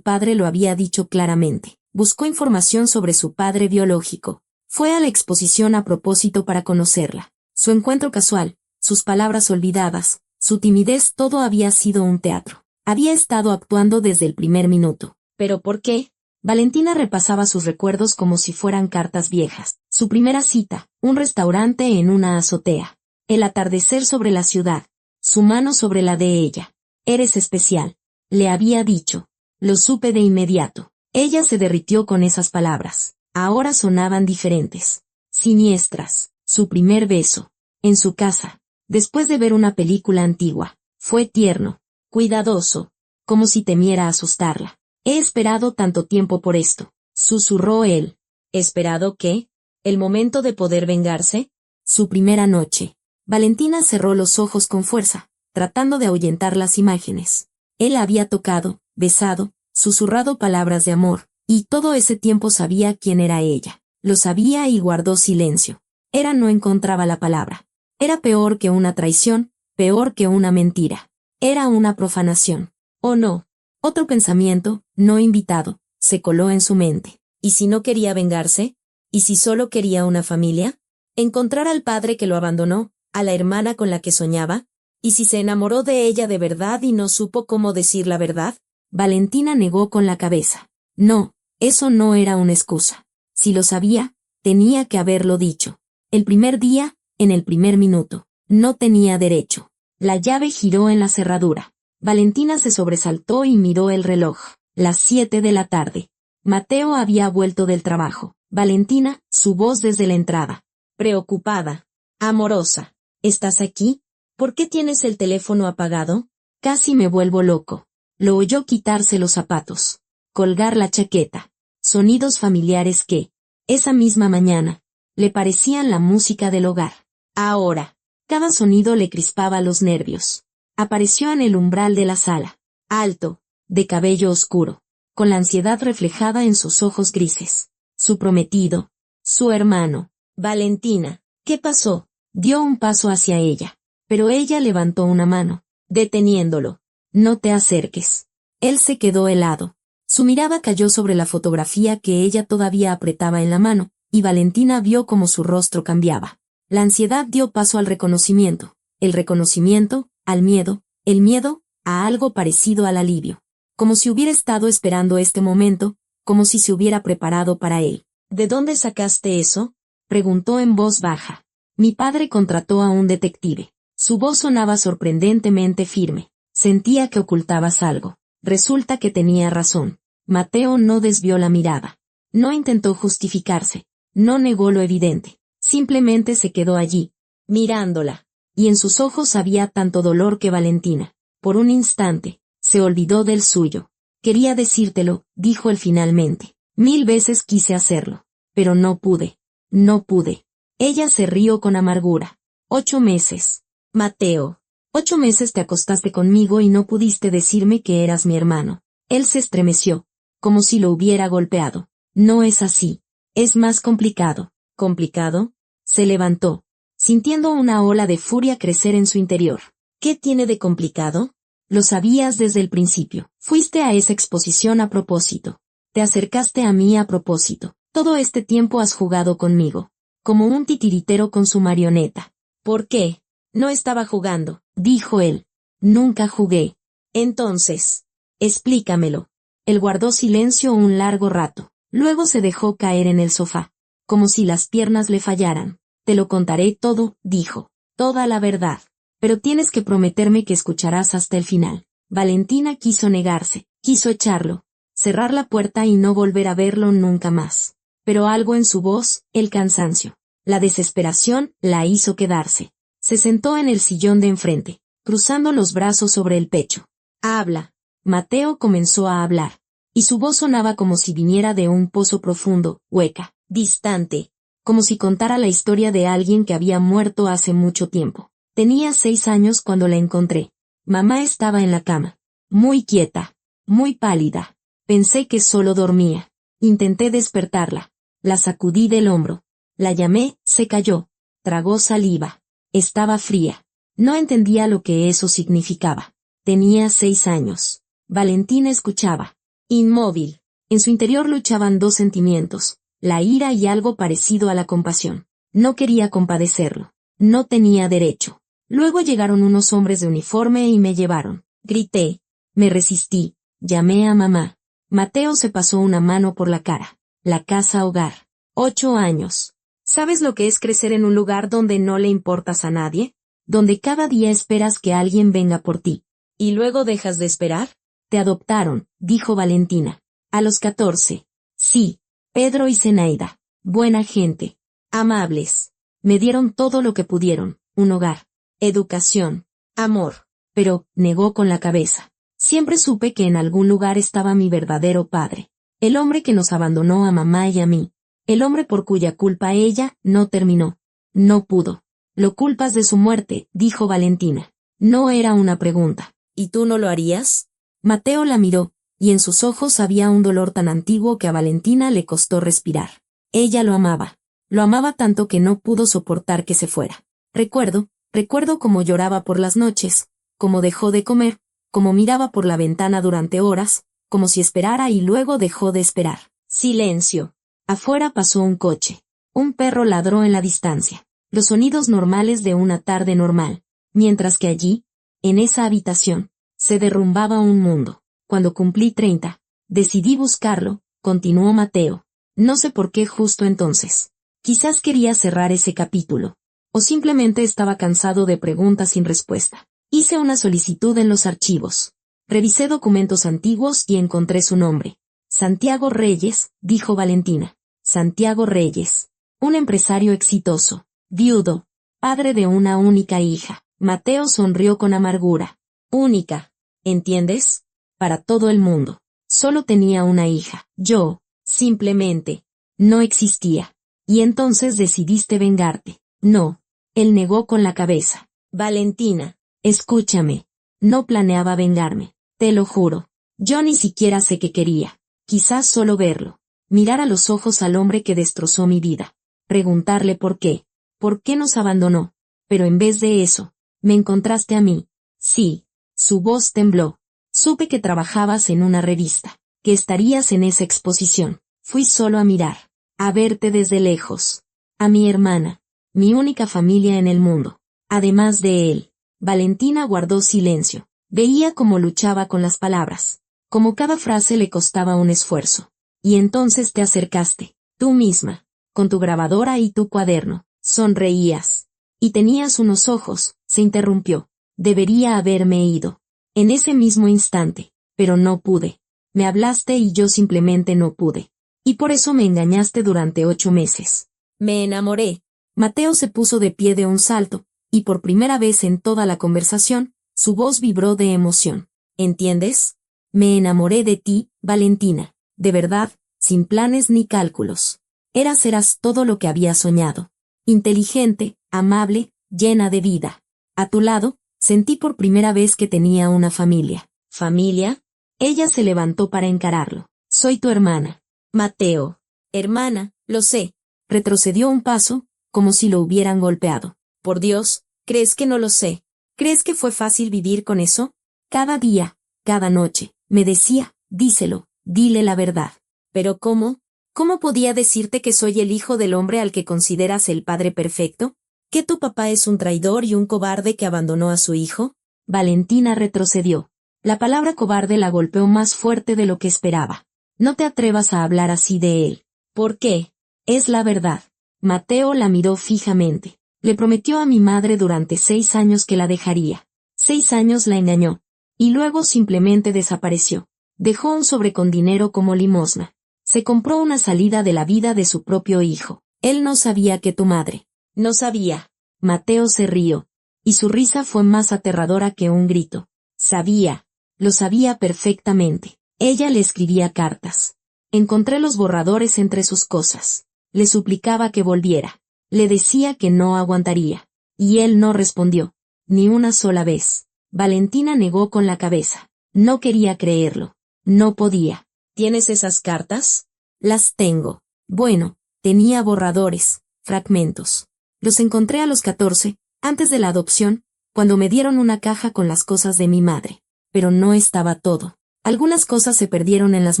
padre lo había dicho claramente. Buscó información sobre su padre biológico. Fue a la exposición a propósito para conocerla. Su encuentro casual, sus palabras olvidadas, su timidez, todo había sido un teatro. Había estado actuando desde el primer minuto. ¿Pero por qué? Valentina repasaba sus recuerdos como si fueran cartas viejas. Su primera cita, un restaurante en una azotea. El atardecer sobre la ciudad. Su mano sobre la de ella. Eres especial. Le había dicho. Lo supe de inmediato. Ella se derritió con esas palabras. Ahora sonaban diferentes. Siniestras. Su primer beso. En su casa. Después de ver una película antigua. Fue tierno. Cuidadoso. Como si temiera asustarla. He esperado tanto tiempo por esto. Susurró él. ¿Esperado qué? ¿El momento de poder vengarse? Su primera noche. Valentina cerró los ojos con fuerza, tratando de ahuyentar las imágenes. Él había tocado, besado, susurrado palabras de amor, y todo ese tiempo sabía quién era ella. Lo sabía y guardó silencio. No encontraba la palabra. Era peor que una traición, peor que una mentira. Era una profanación. ¿O no? Otro pensamiento, no invitado, se coló en su mente. ¿Y si no quería vengarse? ¿Y si solo quería una familia? ¿Encontrar al padre que lo abandonó? ¿A la hermana con la que soñaba? ¿Y si se enamoró de ella de verdad y no supo cómo decir la verdad? Valentina negó con la cabeza. No, eso no era una excusa. Si lo sabía, tenía que haberlo dicho. El primer día, en el primer minuto. No tenía derecho. La llave giró en la cerradura. Valentina se sobresaltó y miró el reloj. Las 7 de la tarde. Mateo había vuelto del trabajo. Valentina, su voz desde la entrada. Preocupada. Amorosa. ¿Estás aquí? ¿Por qué tienes el teléfono apagado? Casi me vuelvo loco. Lo oyó quitarse los zapatos. Colgar la chaqueta. Sonidos familiares que, esa misma mañana, le parecían la música del hogar. Ahora, cada sonido le crispaba los nervios. Apareció en el umbral de la sala. Alto, de cabello oscuro, con la ansiedad reflejada en sus ojos grises. Su prometido. Su hermano. Valentina. ¿Qué pasó? Dio un paso hacia ella. Pero ella levantó una mano, deteniéndolo. No te acerques. Él se quedó helado. Su mirada cayó sobre la fotografía que ella todavía apretaba en la mano, y Valentina vio cómo su rostro cambiaba. La ansiedad dio paso al reconocimiento. El reconocimiento, al miedo, el miedo, a algo parecido al alivio. Como si hubiera estado esperando este momento, como si se hubiera preparado para él. ¿De dónde sacaste eso? Preguntó en voz baja. Mi padre contrató a un detective. Su voz sonaba sorprendentemente firme. Sentía que ocultabas algo. Resulta que tenía razón. Mateo no desvió la mirada. No intentó justificarse. No negó lo evidente. Simplemente se quedó allí, mirándola. Y en sus ojos había tanto dolor que Valentina, por un instante, se olvidó del suyo. Quería decírtelo, dijo él finalmente. 1000 veces quise hacerlo. Pero no pude. No pude. Ella se rió con amargura. 8 meses. Mateo. 8 meses te acostaste conmigo y no pudiste decirme que eras mi hermano. Él se estremeció, como si lo hubiera golpeado. No es así. Es más complicado. ¿Complicado? Se levantó, sintiendo una ola de furia crecer en su interior. ¿Qué tiene de complicado? Lo sabías desde el principio. Fuiste a esa exposición a propósito. Te acercaste a mí a propósito. Todo este tiempo has jugado conmigo. Como un titiritero con su marioneta. ¿Por qué? No estaba jugando, dijo él. Nunca jugué. Entonces, explícamelo. Él guardó silencio un largo rato. Luego se dejó caer en el sofá, como si las piernas le fallaran. Te lo contaré todo, dijo. Toda la verdad. Pero tienes que prometerme que escucharás hasta el final. Valentina quiso negarse, quiso echarlo, cerrar la puerta y no volver a verlo nunca más. Pero algo en su voz, el cansancio, la desesperación, la hizo quedarse. Se sentó en el sillón de enfrente, cruzando los brazos sobre el pecho. Habla. Mateo comenzó a hablar, y su voz sonaba como si viniera de un pozo profundo, hueca, distante, como si contara la historia de alguien que había muerto hace mucho tiempo. Tenía 6 años cuando la encontré. Mamá estaba en la cama, muy quieta, muy pálida. Pensé que solo dormía. Intenté despertarla. La sacudí del hombro. La llamé, se cayó. Tragó saliva. Estaba fría. No entendía lo que eso significaba. Tenía 6 años. Valentina escuchaba. Inmóvil. En su interior luchaban dos sentimientos, la ira y algo parecido a la compasión. No quería compadecerlo. No tenía derecho. Luego llegaron unos hombres de uniforme y me llevaron. Grité. Me resistí. Llamé a mamá. Mateo se pasó una mano por la cara. La casa hogar. 8 años. ¿Sabes lo que es crecer en un lugar donde no le importas a nadie? Donde cada día esperas que alguien venga por ti. ¿Y luego dejas de esperar? Te adoptaron, dijo Valentina. A los 14. Sí. Pedro y Zenaida. Buena gente. Amables. Me dieron todo lo que pudieron. Un hogar. Educación. Amor. Pero, negó con la cabeza. Siempre supe que en algún lugar estaba mi verdadero padre. El hombre que nos abandonó a mamá y a mí. El hombre por cuya culpa ella no terminó. No pudo. Lo culpas de su muerte, dijo Valentina. No era una pregunta. ¿Y tú no lo harías? Mateo la miró, y en sus ojos había un dolor tan antiguo que a Valentina le costó respirar. Ella lo amaba. Lo amaba tanto que no pudo soportar que se fuera. Recuerdo cómo lloraba por las noches, cómo dejó de comer, cómo miraba por la ventana durante horas, como si esperara y luego dejó de esperar. Silencio. Afuera pasó un coche. Un perro ladró en la distancia. Los sonidos normales de una tarde normal. Mientras que allí, en esa habitación, se derrumbaba un mundo. Cuando cumplí 30, decidí buscarlo, continuó Mateo. No sé por qué justo entonces. Quizás quería cerrar ese capítulo. O simplemente estaba cansado de preguntas sin respuesta. Hice una solicitud en los archivos. Revisé documentos antiguos y encontré su nombre. Santiago Reyes, dijo Valentina. Santiago Reyes. Un empresario exitoso. Viudo. Padre de una única hija. Mateo sonrió con amargura. Única. ¿Entiendes? Para todo el mundo. Solo tenía una hija. Yo, simplemente, no existía. Y entonces decidiste vengarte. No. Él negó con la cabeza. Valentina, escúchame. No planeaba vengarme. Te lo juro. Yo ni siquiera sé qué quería. Quizás solo verlo. Mirar a los ojos al hombre que destrozó mi vida. Preguntarle por qué. ¿Por qué nos abandonó? Pero en vez de eso, me encontraste a mí. Sí. Su voz tembló. Supe que trabajabas en una revista. Que estarías en esa exposición. Fui solo a mirar. A verte desde lejos. A mi hermana. Mi única familia en el mundo. Además de él. Valentina guardó silencio. Veía cómo luchaba con las palabras. Como cada frase le costaba un esfuerzo. Y entonces te acercaste. Tú misma. Con tu grabadora y tu cuaderno. Sonreías. Y tenías unos ojos. Se interrumpió. Debería haberme ido. En ese mismo instante. Pero no pude. Me hablaste y yo simplemente no pude. Y por eso me engañaste durante 8 meses. Me enamoré. Mateo se puso de pie de un salto, y por primera vez en toda la conversación, su voz vibró de emoción. ¿Entiendes? Me enamoré de ti, Valentina. De verdad, sin planes ni cálculos. Eras todo lo que había soñado. Inteligente, amable, llena de vida. A tu lado, sentí por primera vez que tenía una familia. ¿Familia? Ella se levantó para encararlo. Soy tu hermana. Mateo. Hermana, lo sé. Retrocedió un paso, como si lo hubieran golpeado. Por Dios, ¿crees que no lo sé? ¿Crees que fue fácil vivir con eso? Cada día, cada noche, me decía, díselo, dile la verdad. ¿Pero cómo? ¿Cómo podía decirte que soy el hijo del hombre al que consideras el padre perfecto? ¿Que tu papá es un traidor y un cobarde que abandonó a su hijo? Valentina retrocedió. La palabra cobarde la golpeó más fuerte de lo que esperaba. No te atrevas a hablar así de él. ¿Por qué? Es la verdad. Mateo la miró fijamente. Le prometió a mi madre durante 6 años que la dejaría. 6 años la engañó. Y luego simplemente desapareció. Dejó un sobre con dinero como limosna. Se compró una salida de la vida de su propio hijo. Él no sabía que tu madre. No sabía. Mateo se rió. Y su risa fue más aterradora que un grito. Sabía. Lo sabía perfectamente. Ella le escribía cartas. Encontré los borradores entre sus cosas. Le suplicaba que volviera. Le decía que no aguantaría. Y él no respondió. Ni una sola vez. Valentina negó con la cabeza. No quería creerlo. No podía. ¿Tienes esas cartas? Las tengo. Bueno, tenía borradores, fragmentos. Los encontré a los 14, antes de la adopción, cuando me dieron una caja con las cosas de mi madre. Pero no estaba todo. Algunas cosas se perdieron en las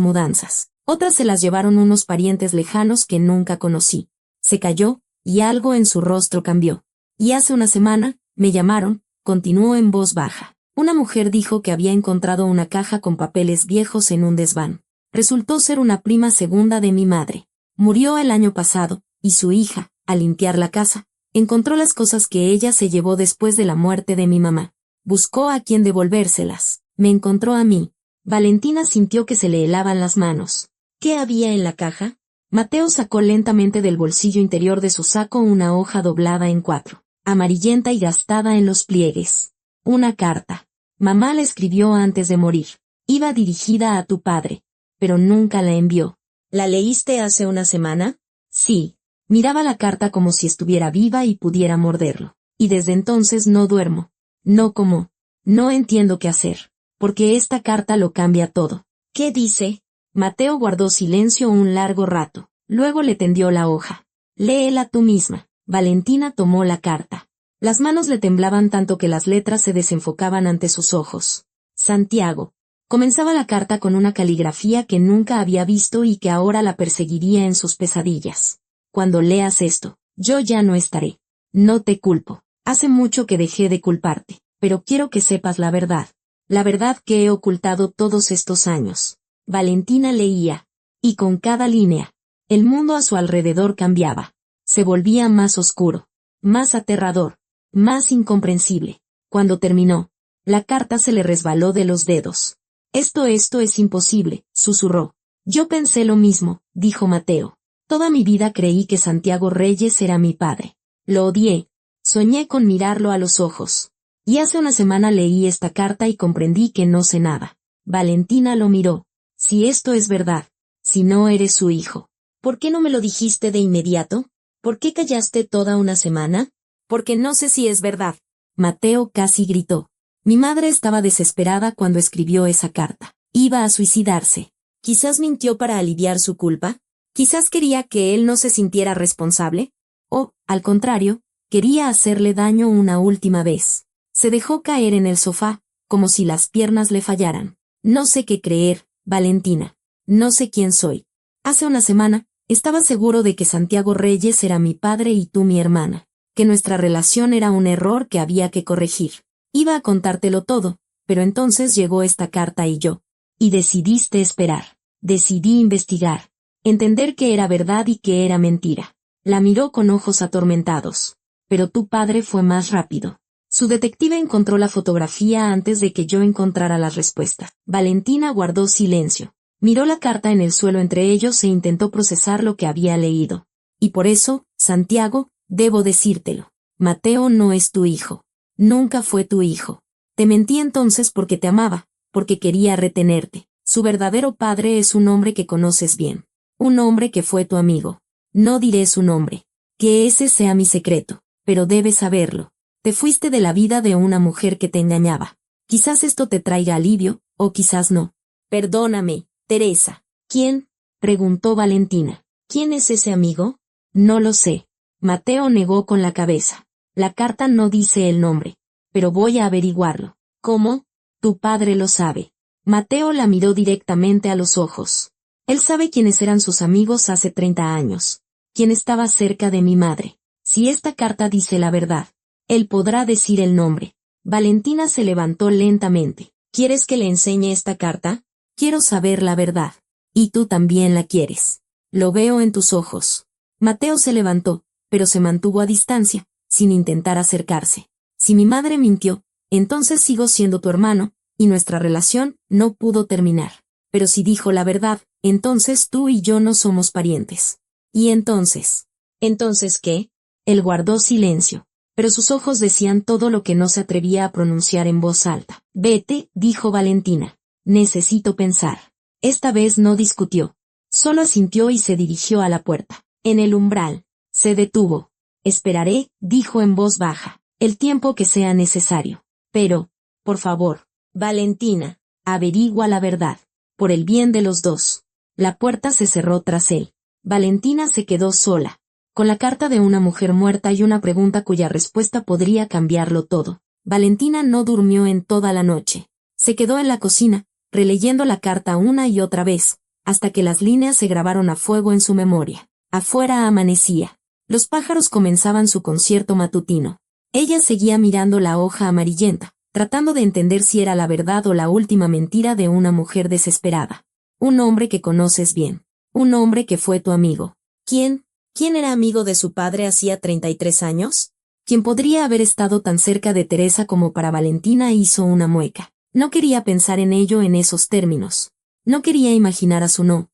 mudanzas. Otras se las llevaron unos parientes lejanos que nunca conocí. Se calló, y algo en su rostro cambió. Y hace una semana, me llamaron, continuó en voz baja. Una mujer dijo que había encontrado una caja con papeles viejos en un desván. Resultó ser una prima segunda de mi madre. Murió el año pasado, y su hija, al limpiar la casa, encontró las cosas que ella se llevó después de la muerte de mi mamá. Buscó a quien devolvérselas. Me encontró a mí. Valentina sintió que se le helaban las manos. ¿Qué había en la caja? Mateo sacó lentamente del bolsillo interior de su saco una hoja doblada en 4, amarillenta y gastada en los pliegues. Una carta. Mamá la escribió antes de morir. Iba dirigida a tu padre, pero nunca la envió. ¿La leíste hace una semana? Sí. Miraba la carta como si estuviera viva y pudiera morderlo. Y desde entonces no duermo. No como. No entiendo qué hacer. Porque esta carta lo cambia todo. ¿Qué dice? Mateo guardó silencio un largo rato. Luego le tendió la hoja. Léela tú misma. Valentina tomó la carta. Las manos le temblaban tanto que las letras se desenfocaban ante sus ojos. Santiago. Comenzaba la carta con una caligrafía que nunca había visto y que ahora la perseguiría en sus pesadillas. Cuando leas esto, yo ya no estaré. No te culpo. Hace mucho que dejé de culparte, pero quiero que sepas la verdad. La verdad que he ocultado todos estos años. Valentina leía. Y con cada línea, el mundo a su alrededor cambiaba. Se volvía más oscuro, más aterrador, más incomprensible. Cuando terminó, la carta se le resbaló de los dedos. Esto es imposible, susurró. Yo pensé lo mismo, dijo Mateo. Toda mi vida creí que Santiago Reyes era mi padre. Lo odié. Soñé con mirarlo a los ojos. Y hace una semana leí esta carta y comprendí que no sé nada. Valentina lo miró. Si esto es verdad, si no eres su hijo, ¿por qué no me lo dijiste de inmediato? ¿Por qué callaste toda una semana? Porque no sé si es verdad. Mateo casi gritó. Mi madre estaba desesperada cuando escribió esa carta. Iba a suicidarse. Quizás mintió para aliviar su culpa. Quizás quería que él no se sintiera responsable. O, al contrario, quería hacerle daño una última vez. Se dejó caer en el sofá, como si las piernas le fallaran. No sé qué creer, Valentina. No sé quién soy. Hace una semana, estaba seguro de que Santiago Reyes era mi padre y tú mi hermana. Que nuestra relación era un error que había que corregir. Iba a contártelo todo, pero entonces llegó esta carta y yo. Y decidiste esperar. Decidí investigar. Entender que era verdad y que era mentira. La miró con ojos atormentados. Pero tu padre fue más rápido. Su detective encontró la fotografía antes de que yo encontrara las respuestas. Valentina guardó silencio. Miró la carta en el suelo entre ellos e intentó procesar lo que había leído. Y por eso, Santiago, debo decírtelo. Mateo no es tu hijo. Nunca fue tu hijo. Te mentí entonces porque te amaba, porque quería retenerte. Su verdadero padre es un hombre que conoces bien. Un hombre que fue tu amigo. No diré su nombre. Que ese sea mi secreto, pero debes saberlo. Te fuiste de la vida de una mujer que te engañaba. Quizás esto te traiga alivio, o quizás no. Perdóname, Teresa. ¿Quién? Preguntó Valentina. ¿Quién es ese amigo? No lo sé. Mateo negó con la cabeza. La carta no dice el nombre. Pero voy a averiguarlo. ¿Cómo? Tu padre lo sabe. Mateo la miró directamente a los ojos. Él sabe quiénes eran sus amigos hace 30 años. Quién estaba cerca de mi madre. Si esta carta dice la verdad, él podrá decir el nombre. Valentina se levantó lentamente. ¿Quieres que le enseñe esta carta? Quiero saber la verdad. Y tú también la quieres. Lo veo en tus ojos. Mateo se levantó, pero se mantuvo a distancia, sin intentar acercarse. Si mi madre mintió, entonces sigo siendo tu hermano, y nuestra relación no pudo terminar. Pero si dijo la verdad, entonces tú y yo no somos parientes. ¿Y entonces? ¿Entonces qué? Él guardó silencio, pero sus ojos decían todo lo que no se atrevía a pronunciar en voz alta. Vete, dijo Valentina. Necesito pensar. Esta vez no discutió. Solo asintió y se dirigió a la puerta. En el umbral, se detuvo. Esperaré, dijo en voz baja, el tiempo que sea necesario. Pero, por favor, Valentina, averigua la verdad. Por el bien de los dos. La puerta se cerró tras él. Valentina se quedó sola, con la carta de una mujer muerta y una pregunta cuya respuesta podría cambiarlo todo. Valentina no durmió en toda la noche. Se quedó en la cocina, releyendo la carta una y otra vez, hasta que las líneas se grabaron a fuego en su memoria. Afuera amanecía. Los pájaros comenzaban su concierto matutino. Ella seguía mirando la hoja amarillenta, tratando de entender si era la verdad o la última mentira de una mujer desesperada. Un hombre que conoces bien. Un hombre que fue tu amigo. ¿Quién? ¿Quién era amigo de su padre hacía 33 años? ¿Quién podría haber estado tan cerca de Teresa como para Valentina? Hizo una mueca. No quería pensar en ello en esos términos. No quería imaginar a su no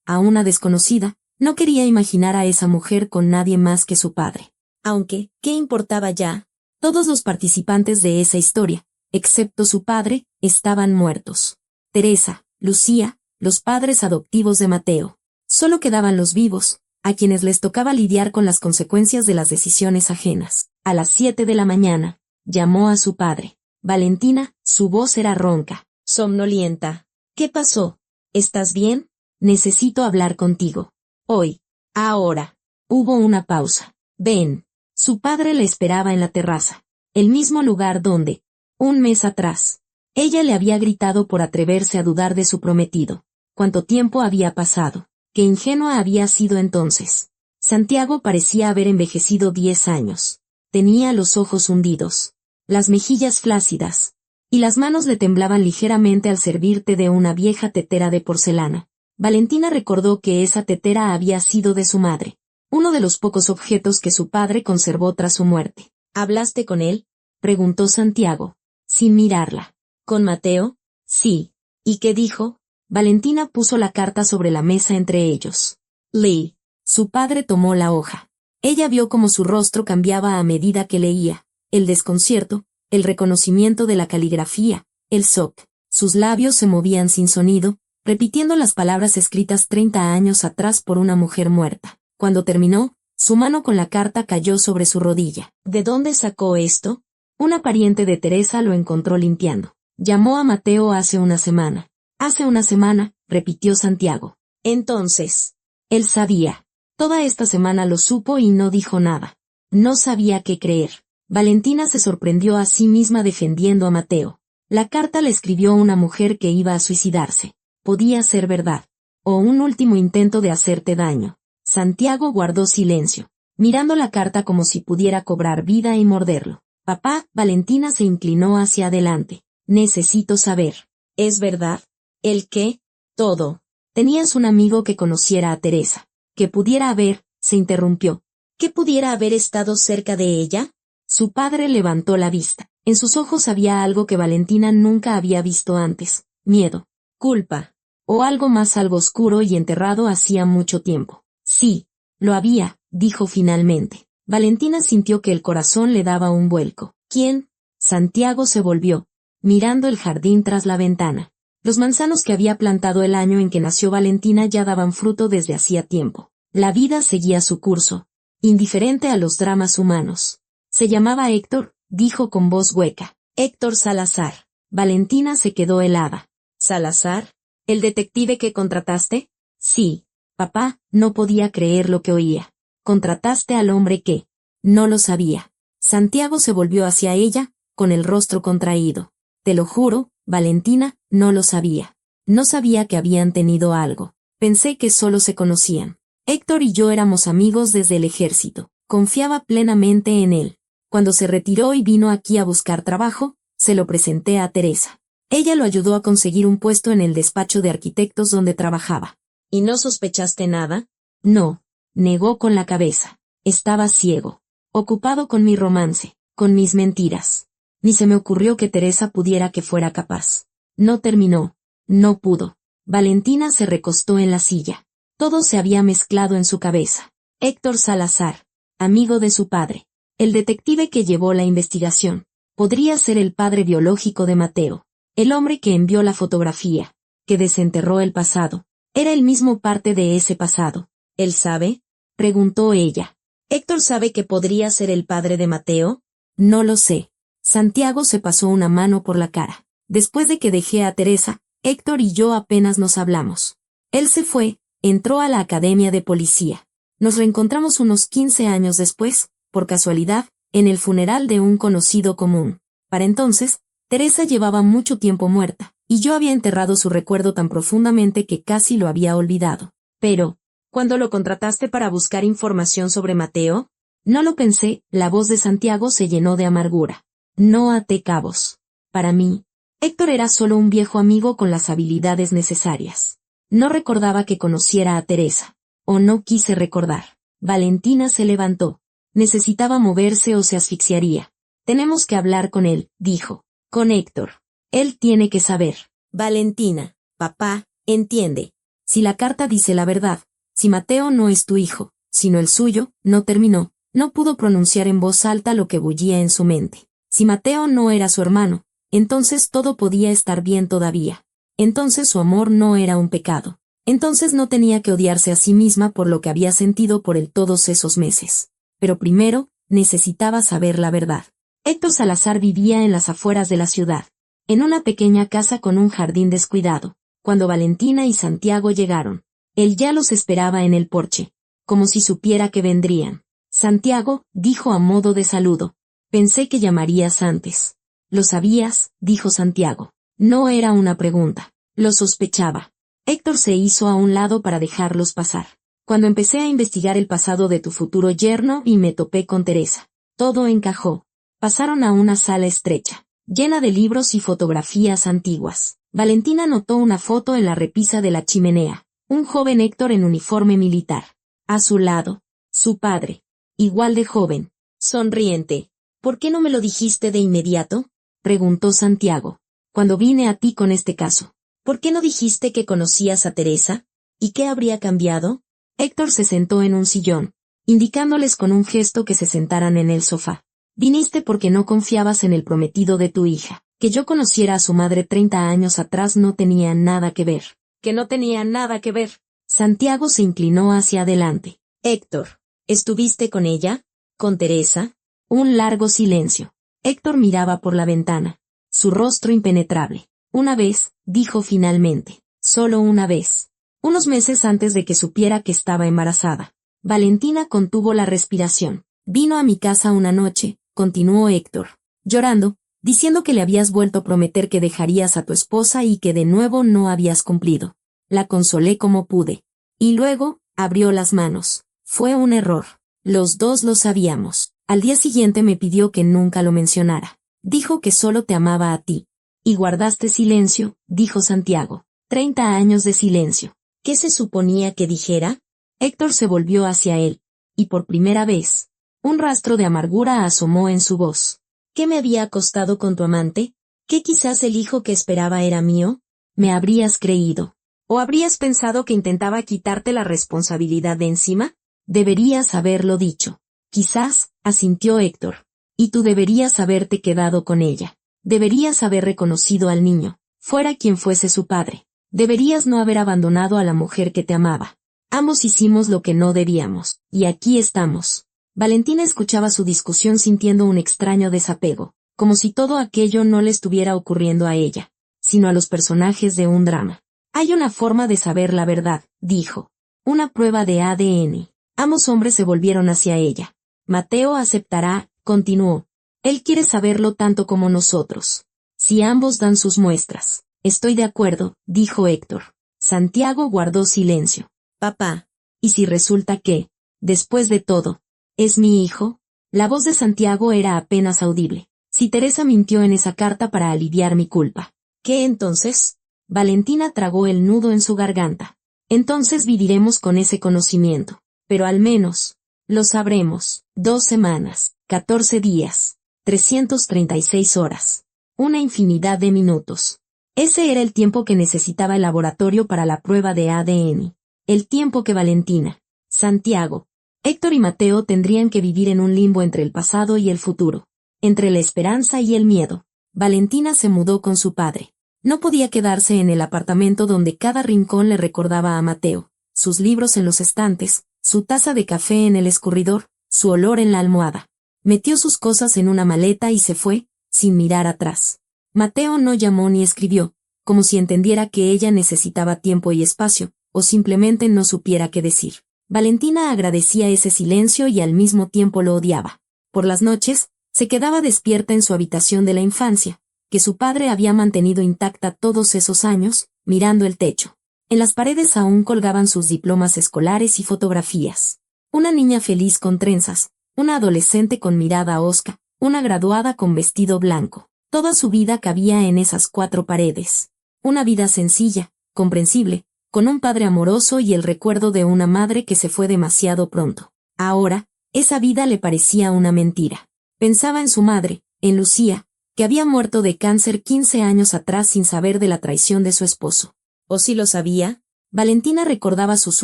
a una desconocida, no quería imaginar a esa mujer con nadie más que su padre. Aunque, ¿qué importaba ya? Todos los participantes de esa historia, excepto su padre, estaban muertos. Teresa, Lucía, los padres adoptivos de Mateo. Solo quedaban los vivos, a quienes les tocaba lidiar con las consecuencias de las decisiones ajenas. A las 7 de la mañana, llamó a su padre. Valentina, su voz era ronca, somnolienta. ¿Qué pasó? ¿Estás bien? Necesito hablar contigo. Hoy. Ahora. Hubo una pausa. Ven. Su padre le esperaba en la terraza. El mismo lugar donde, un mes atrás, ella le había gritado por atreverse a dudar de su prometido. ¿Cuánto tiempo había pasado? Qué ingenua había sido entonces. Santiago parecía haber envejecido 10 años. Tenía los ojos hundidos, las mejillas flácidas, y las manos le temblaban ligeramente al servir té de una vieja tetera de porcelana. Valentina recordó que esa tetera había sido de su madre, uno de los pocos objetos que su padre conservó tras su muerte. ¿Hablaste con él?, preguntó Santiago, sin mirarla. ¿Con Mateo? Sí. ¿Y qué dijo? Valentina puso la carta sobre la mesa entre ellos. Lee. Su padre tomó la hoja. Ella vio cómo su rostro cambiaba a medida que leía, el desconcierto, el reconocimiento de la caligrafía, el shock. Sus labios se movían sin sonido, repitiendo las palabras escritas 30 años atrás por una mujer muerta. Cuando terminó, su mano con la carta cayó sobre su rodilla. ¿De dónde sacó esto? Una pariente de Teresa lo encontró limpiando. Llamó a Mateo hace una semana. Hace una semana, repitió Santiago. Entonces, él sabía. Toda esta semana lo supo y no dijo nada. No sabía qué creer. Valentina se sorprendió a sí misma defendiendo a Mateo. La carta la escribió una mujer que iba a suicidarse. Podía ser verdad. O un último intento de hacerte daño. Santiago guardó silencio, mirando la carta como si pudiera cobrar vida y morderlo. Papá, Valentina se inclinó hacia adelante. Necesito saber. ¿Es verdad? ¿El qué? Todo. Tenías un amigo que conociera a Teresa. Que pudiera haber, se interrumpió. ¿Que pudiera haber estado cerca de ella? Su padre levantó la vista. En sus ojos había algo que Valentina nunca había visto antes. Miedo. Culpa. O algo más, algo oscuro y enterrado hacía mucho tiempo. Sí, lo había, dijo finalmente. Valentina sintió que el corazón le daba un vuelco. ¿Quién? Santiago se volvió, mirando el jardín tras la ventana. Los manzanos que había plantado el año en que nació Valentina ya daban fruto desde hacía tiempo. La vida seguía su curso, indiferente a los dramas humanos. Se llamaba Héctor, dijo con voz hueca. Héctor Salazar. Valentina se quedó helada. ¿Salazar? ¿El detective que contrataste? Sí. Papá, no podía creer lo que oía. ¿Contrataste al hombre que? No lo sabía. Santiago se volvió hacia ella, con el rostro contraído. Te lo juro, Valentina, no lo sabía. No sabía que habían tenido algo. Pensé que solo se conocían. Héctor y yo éramos amigos desde el ejército. Confiaba plenamente en él. Cuando se retiró y vino aquí a buscar trabajo, se lo presenté a Teresa. Ella lo ayudó a conseguir un puesto en el despacho de arquitectos donde trabajaba. ¿Y no sospechaste nada? No, negó con la cabeza. Estaba ciego, ocupado con mi romance, con mis mentiras. Ni se me ocurrió que Teresa pudiera que fuera capaz. No terminó. No pudo. Valentina se recostó en la silla. Todo se había mezclado en su cabeza. Héctor Salazar, amigo de su padre. El detective que llevó la investigación. Podría ser el padre biológico de Mateo. El hombre que envió la fotografía. Que desenterró el pasado. Era el mismo parte de ese pasado. ¿Él sabe? Preguntó ella. ¿Héctor sabe que podría ser el padre de Mateo? No lo sé. Santiago se pasó una mano por la cara. Después de que dejé a Teresa, Héctor y yo apenas nos hablamos. Él se fue, entró a la academia de policía. Nos reencontramos unos 15 años después, por casualidad, en el funeral de un conocido común. Para entonces, Teresa llevaba mucho tiempo muerta, y yo había enterrado su recuerdo tan profundamente que casi lo había olvidado. Pero, ¿cuándo lo contrataste para buscar información sobre Mateo? No lo pensé, la voz de Santiago se llenó de amargura. No até cabos. Para mí, Héctor era solo un viejo amigo con las habilidades necesarias. No recordaba que conociera a Teresa. O no quise recordar. Valentina se levantó. Necesitaba moverse o se asfixiaría. Tenemos que hablar con él, dijo. Con Héctor. Él tiene que saber. Valentina, papá, entiende. Si la carta dice la verdad, si Mateo no es tu hijo, sino el suyo, no terminó. No pudo pronunciar en voz alta lo que bullía en su mente. Si Mateo no era su hermano, entonces todo podía estar bien todavía. Entonces su amor no era un pecado. Entonces no tenía que odiarse a sí misma por lo que había sentido por él todos esos meses. Pero primero, necesitaba saber la verdad. Héctor Salazar vivía en las afueras de la ciudad, en una pequeña casa con un jardín descuidado. Cuando Valentina y Santiago llegaron, él ya los esperaba en el porche, como si supiera que vendrían. Santiago, dijo a modo de saludo. Pensé que llamarías antes. ¿Lo sabías? Dijo Santiago. No era una pregunta. Lo sospechaba. Héctor se hizo a un lado para dejarlos pasar. Cuando empecé a investigar el pasado de tu futuro yerno y me topé con Teresa. Todo encajó. Pasaron a una sala estrecha, llena de libros y fotografías antiguas. Valentina notó una foto en la repisa de la chimenea. Un joven Héctor en uniforme militar. A su lado, su padre. Igual de joven. Sonriente. ¿Por qué no me lo dijiste de inmediato? Preguntó Santiago. Cuando vine a ti con este caso. ¿Por qué no dijiste que conocías a Teresa? ¿Y qué habría cambiado? Héctor se sentó en un sillón, indicándoles con un gesto que se sentaran en el sofá. Viniste porque no confiabas en el prometido de tu hija. Que yo conociera a su madre 30 años atrás no tenía nada que ver. Que no tenía nada que ver. Santiago se inclinó hacia adelante. Héctor, ¿estuviste con ella? ¿Con Teresa? Un largo silencio. Héctor miraba por la ventana. Su rostro impenetrable. Una vez, dijo finalmente. Solo una vez. Unos meses antes de que supiera que estaba embarazada. Valentina contuvo la respiración. Vino a mi casa una noche, continuó Héctor, llorando, diciendo que le habías vuelto a prometer que dejarías a tu esposa y que de nuevo no habías cumplido. La consolé como pude. Y luego, abrió las manos. Fue un error. Los dos lo sabíamos. Al día siguiente me pidió que nunca lo mencionara. Dijo que solo te amaba a ti. Y guardaste silencio, dijo Santiago. 30 años de silencio. ¿Qué se suponía que dijera? Héctor se volvió hacia él. Y por primera vez, un rastro de amargura asomó en su voz. ¿Qué me había acostado con tu amante? ¿Qué quizás el hijo que esperaba era mío? ¿Me habrías creído? ¿O habrías pensado que intentaba quitarte la responsabilidad de encima? Deberías haberlo dicho. Quizás, asintió Héctor. Y tú deberías haberte quedado con ella. Deberías haber reconocido al niño, fuera quien fuese su padre. Deberías no haber abandonado a la mujer que te amaba. Ambos hicimos lo que no debíamos, y aquí estamos. Valentina escuchaba su discusión sintiendo un extraño desapego, como si todo aquello no le estuviera ocurriendo a ella, sino a los personajes de un drama. Hay una forma de saber la verdad, dijo. Una prueba de ADN. Ambos hombres se volvieron hacia ella. Mateo aceptará, continuó. Él quiere saberlo tanto como nosotros. Si ambos dan sus muestras. Estoy de acuerdo, dijo Héctor. Santiago guardó silencio. Papá. ¿Y si resulta que, después de todo, es mi hijo? La voz de Santiago era apenas audible. Si Teresa mintió en esa carta para aliviar mi culpa. ¿Qué entonces? Valentina tragó el nudo en su garganta. Entonces viviremos con ese conocimiento. Pero al menos, lo sabremos. 2 semanas, 14 días, 336 horas. Una infinidad de minutos. Ese era el tiempo que necesitaba el laboratorio para la prueba de ADN. El tiempo que Valentina, Santiago, Héctor y Mateo tendrían que vivir en un limbo entre el pasado y el futuro. Entre la esperanza y el miedo. Valentina se mudó con su padre. No podía quedarse en el apartamento donde cada rincón le recordaba a Mateo, sus libros en los estantes, su taza de café en el escurridor, su olor en la almohada. Metió sus cosas en una maleta y se fue, sin mirar atrás. Mateo no llamó ni escribió, como si entendiera que ella necesitaba tiempo y espacio, o simplemente no supiera qué decir. Valentina agradecía ese silencio y al mismo tiempo lo odiaba. Por las noches, se quedaba despierta en su habitación de la infancia, que su padre había mantenido intacta todos esos años, mirando el techo. En las paredes aún colgaban sus diplomas escolares y fotografías. Una niña feliz con trenzas, una adolescente con mirada hosca, una graduada con vestido blanco. Toda su vida cabía en esas 4 paredes. Una vida sencilla, comprensible, con un padre amoroso y el recuerdo de una madre que se fue demasiado pronto. Ahora, esa vida le parecía una mentira. Pensaba en su madre, en Lucía, que había muerto de cáncer 15 años atrás sin saber de la traición de su esposo. ¿O si lo sabía? Valentina recordaba sus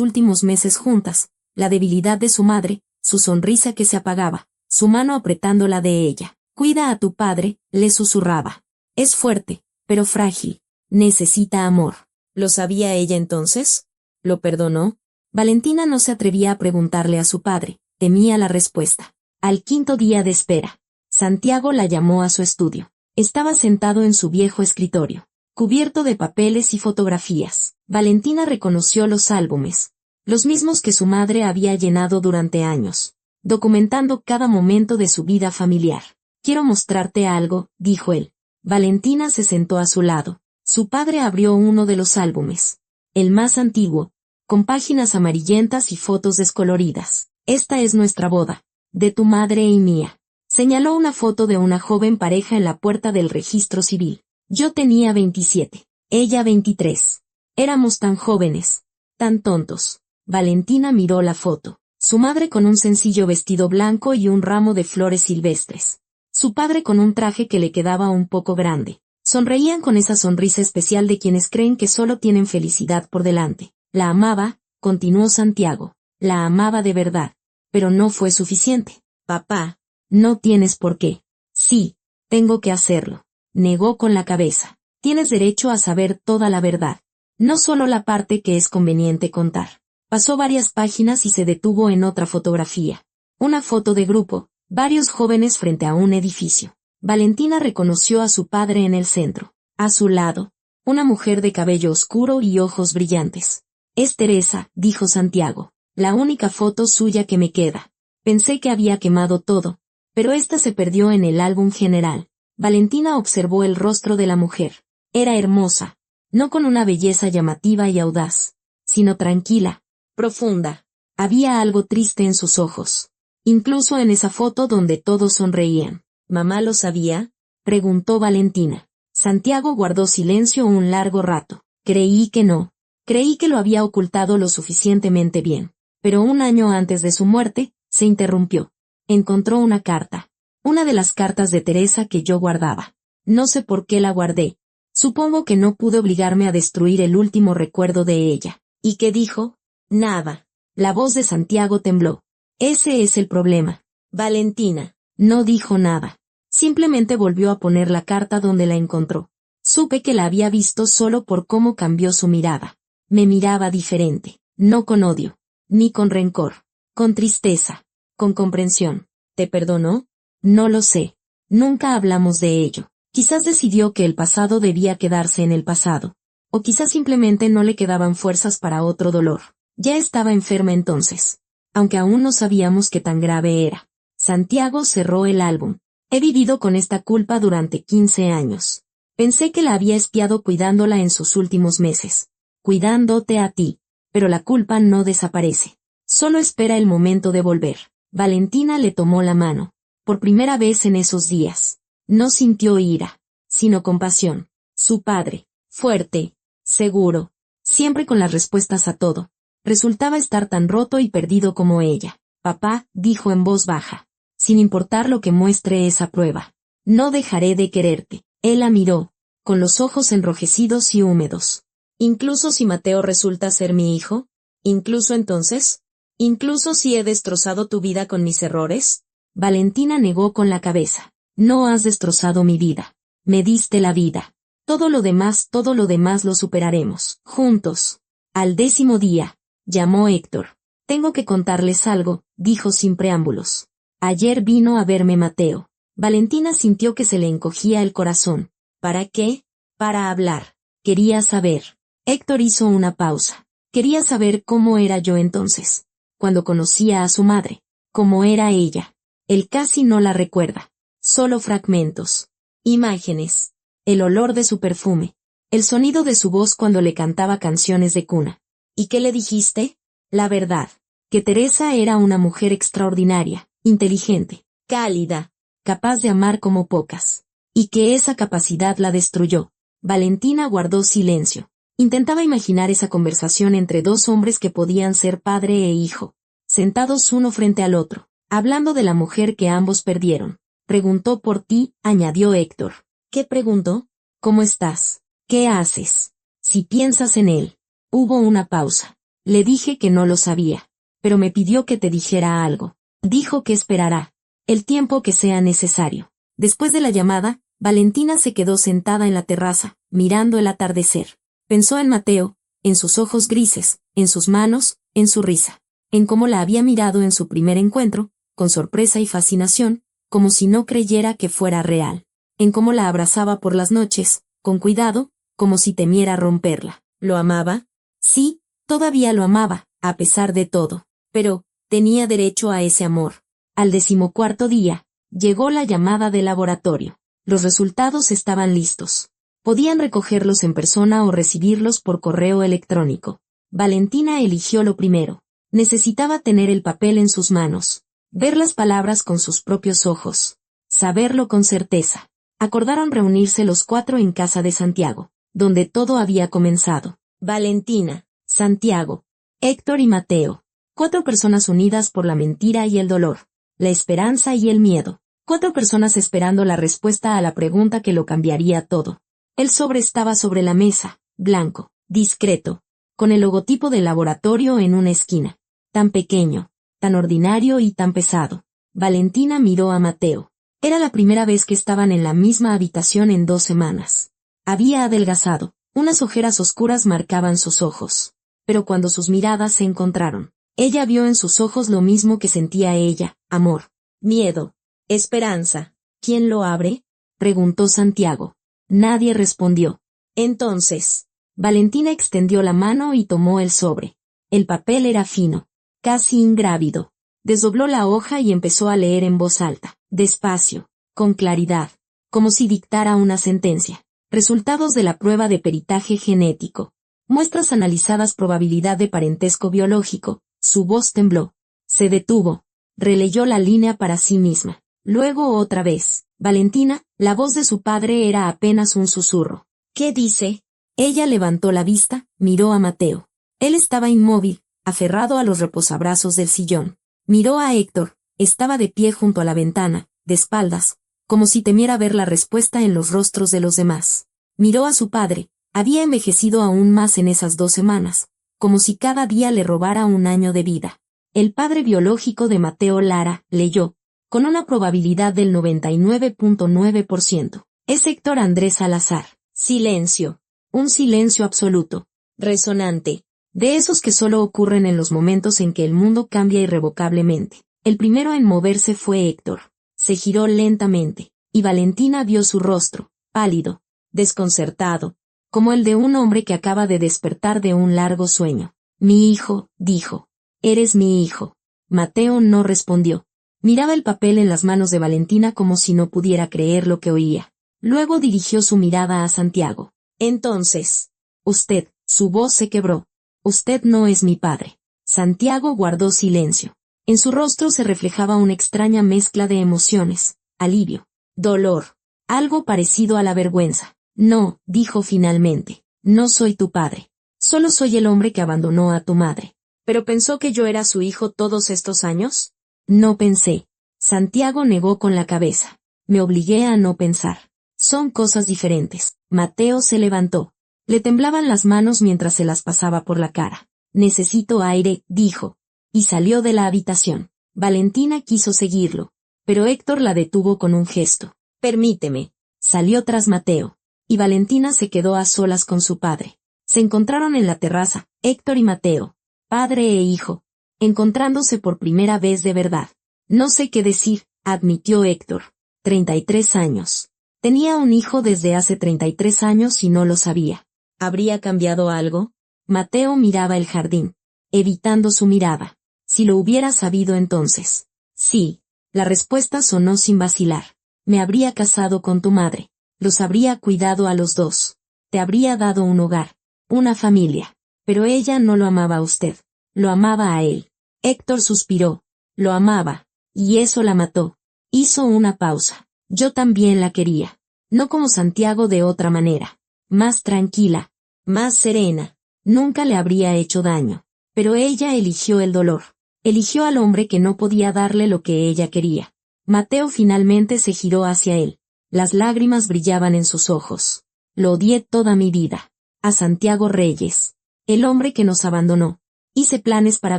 últimos meses juntas, la debilidad de su madre, su sonrisa que se apagaba, su mano apretando la de ella. Cuida a tu padre, le susurraba. Es fuerte, pero frágil. Necesita amor. ¿Lo sabía ella entonces? ¿Lo perdonó? Valentina no se atrevía a preguntarle a su padre, temía la respuesta. Al 5.º día de espera, Santiago la llamó a su estudio. Estaba sentado en su viejo escritorio, cubierto de papeles y fotografías. Valentina reconoció los álbumes, los mismos que su madre había llenado durante años, documentando cada momento de su vida familiar. Quiero mostrarte algo, dijo él. Valentina se sentó a su lado. Su padre abrió uno de los álbumes, el más antiguo, con páginas amarillentas y fotos descoloridas. Esta es nuestra boda, de tu madre y mía. Señaló una foto de una joven pareja en la puerta del registro civil. Yo tenía 27, ella 23. Éramos tan jóvenes, tan tontos. Valentina miró la foto. Su madre con un sencillo vestido blanco y un ramo de flores silvestres. Su padre con un traje que le quedaba un poco grande. Sonreían con esa sonrisa especial de quienes creen que solo tienen felicidad por delante. La amaba, continuó Santiago. La amaba de verdad. Pero no fue suficiente. Papá, no tienes por qué. Sí, tengo que hacerlo. Negó con la cabeza. Tienes derecho a saber toda la verdad. No solo la parte que es conveniente contar. Pasó varias páginas y se detuvo en otra fotografía. Una foto de grupo, varios jóvenes frente a un edificio. Valentina reconoció a su padre en el centro. A su lado, una mujer de cabello oscuro y ojos brillantes. Es Teresa, dijo Santiago. La única foto suya que me queda. Pensé que había quemado todo, pero esta se perdió en el álbum general. Valentina observó el rostro de la mujer. Era hermosa, no con una belleza llamativa y audaz, sino tranquila, profunda. Había algo triste en sus ojos. Incluso en esa foto donde todos sonreían. ¿Mamá lo sabía?, preguntó Valentina. Santiago guardó silencio un largo rato. Creí que no. Creí que lo había ocultado lo suficientemente bien. Pero un año antes de su muerte, se interrumpió. Encontró una carta. Una de las cartas de Teresa que yo guardaba. No sé por qué la guardé. Supongo que no pude obligarme a destruir el último recuerdo de ella. ¿Y qué dijo? Nada. La voz de Santiago tembló. Ese es el problema. Valentina. No dijo nada. Simplemente volvió a poner la carta donde la encontró. Supe que la había visto solo por cómo cambió su mirada. Me miraba diferente. No con odio. Ni con rencor. Con tristeza. Con comprensión. ¿Te perdonó? No lo sé. Nunca hablamos de ello. Quizás decidió que el pasado debía quedarse en el pasado. O quizás simplemente no le quedaban fuerzas para otro dolor. Ya estaba enferma entonces. Aunque aún no sabíamos qué tan grave era. Santiago cerró el álbum. He vivido con esta culpa durante 15 años. Pensé que la había espiado cuidándola en sus últimos meses. Cuidándote a ti. Pero la culpa no desaparece. Solo espera el momento de volver. Valentina le tomó la mano. Por primera vez en esos días. No sintió ira, sino compasión. Su padre, fuerte, seguro, siempre con las respuestas a todo. Resultaba estar tan roto y perdido como ella. Papá, dijo en voz baja. Sin importar lo que muestre esa prueba. No dejaré de quererte. Él la miró, con los ojos enrojecidos y húmedos. ¿Incluso si Mateo resulta ser mi hijo? ¿Incluso entonces? ¿Incluso si he destrozado tu vida con mis errores? Valentina negó con la cabeza. No has destrozado mi vida. Me diste la vida. Todo lo demás lo superaremos. Juntos. Al 10º día, llamó Héctor. Tengo que contarles algo, dijo sin preámbulos. Ayer vino a verme Mateo. Valentina sintió que se le encogía el corazón. ¿Para qué? Para hablar. Quería saber. Héctor hizo una pausa. Quería saber cómo era yo entonces. Cuando conocía a su madre. Cómo era ella. Él casi no la recuerda. Solo fragmentos. Imágenes. El olor de su perfume. El sonido de su voz cuando le cantaba canciones de cuna. ¿Y qué le dijiste? La verdad. Que Teresa era una mujer extraordinaria, inteligente, cálida, capaz de amar como pocas. Y que esa capacidad la destruyó. Valentina guardó silencio. Intentaba imaginar esa conversación entre dos hombres que podían ser padre e hijo, sentados uno frente al otro, hablando de la mujer que ambos perdieron. Preguntó por ti, añadió Héctor. ¿Qué preguntó? ¿Cómo estás? ¿Qué haces? Si piensas en él. Hubo una pausa. Le dije que no lo sabía, pero me pidió que te dijera algo. Dijo que esperará, el tiempo que sea necesario. Después de la llamada, Valentina se quedó sentada en la terraza, mirando el atardecer. Pensó en Mateo, en sus ojos grises, en sus manos, en su risa, en cómo la había mirado en su primer encuentro, con sorpresa y fascinación, como si no creyera que fuera real, en cómo la abrazaba por las noches, con cuidado, como si temiera romperla. ¿Lo amaba? Sí, todavía lo amaba, a pesar de todo, pero tenía derecho a ese amor. Al 14º día, llegó la llamada del laboratorio. Los resultados estaban listos. Podían recogerlos en persona o recibirlos por correo electrónico. Valentina eligió lo primero. Necesitaba tener el papel en sus manos, ver las palabras con sus propios ojos, saberlo con certeza. Acordaron reunirse los 4 en casa de Santiago, donde todo había comenzado. Valentina, Santiago, Héctor y Mateo. 4 personas unidas por la mentira y el dolor, la esperanza y el miedo. 4 personas esperando la respuesta a la pregunta que lo cambiaría todo. El sobre estaba sobre la mesa, blanco, discreto, con el logotipo del laboratorio en una esquina. Tan pequeño, tan ordinario y tan pesado. Valentina miró a Mateo. Era la primera vez que estaban en la misma habitación en 2 semanas. Había adelgazado, unas ojeras oscuras marcaban sus ojos. Pero cuando sus miradas se encontraron, ella vio en sus ojos lo mismo que sentía ella, amor, miedo, esperanza. ¿Quién lo abre? Preguntó Santiago. Nadie respondió. Entonces, Valentina extendió la mano y tomó el sobre. El papel era fino, casi ingrávido. Desdobló la hoja y empezó a leer en voz alta, despacio, con claridad, como si dictara una sentencia. Resultados de la prueba de peritaje genético. Muestras analizadas, probabilidad de parentesco biológico. Su voz tembló. Se detuvo. Releyó la línea para sí misma. Luego otra vez. Valentina, la voz de su padre era apenas un susurro. ¿Qué dice? Ella levantó la vista, miró a Mateo. Él estaba inmóvil, aferrado a los reposabrazos del sillón. Miró a Héctor, estaba de pie junto a la ventana, de espaldas, como si temiera ver la respuesta en los rostros de los demás. Miró a su padre, había envejecido aún más en esas 2 semanas, como si cada día le robara un año de vida. El padre biológico de Mateo Lara, leyó, con una probabilidad del 99.9%. Es Héctor Andrés Salazar. Silencio. Un silencio absoluto, resonante, de esos que solo ocurren en los momentos en que el mundo cambia irrevocablemente. El primero en moverse fue Héctor. Se giró lentamente, y Valentina vio su rostro, pálido, desconcertado, como el de un hombre que acaba de despertar de un largo sueño. Mi hijo, dijo. Eres mi hijo. Mateo no respondió. Miraba el papel en las manos de Valentina como si no pudiera creer lo que oía. Luego dirigió su mirada a Santiago. Entonces, usted, su voz se quebró. Usted no es mi padre. Santiago guardó silencio. En su rostro se reflejaba una extraña mezcla de emociones, alivio, dolor, algo parecido a la vergüenza. No, dijo finalmente, no soy tu padre. Solo soy el hombre que abandonó a tu madre. ¿Pero pensó que yo era su hijo todos estos años? No pensé. Santiago negó con la cabeza. Me obligué a no pensar. Son cosas diferentes. Mateo se levantó. Le temblaban las manos mientras se las pasaba por la cara. Necesito aire, dijo. Y salió de la habitación. Valentina quiso seguirlo, pero Héctor la detuvo con un gesto. Permíteme. Salió tras Mateo. Y Valentina se quedó a solas con su padre. Se encontraron en la terraza, Héctor y Mateo, padre e hijo, encontrándose por primera vez de verdad. No sé qué decir, admitió Héctor. 33 años. Tenía un hijo desde hace 33 años y no lo sabía. ¿Habría cambiado algo? Mateo miraba el jardín, evitando su mirada. Si lo hubiera sabido entonces. Sí. La respuesta sonó sin vacilar. Me habría casado con tu madre. Los habría cuidado a los dos. Te habría dado un hogar, una familia. Pero ella no lo amaba a usted. Lo amaba a él. Héctor suspiró. Lo amaba. Y eso la mató. Hizo una pausa. Yo también la quería. No como Santiago, de otra manera. Más tranquila. Más serena. Nunca le habría hecho daño. Pero ella eligió el dolor. Eligió al hombre que no podía darle lo que ella quería. Mateo finalmente se giró hacia él. Las lágrimas brillaban en sus ojos. Lo odié toda mi vida. A Santiago Reyes. El hombre que nos abandonó. Hice planes para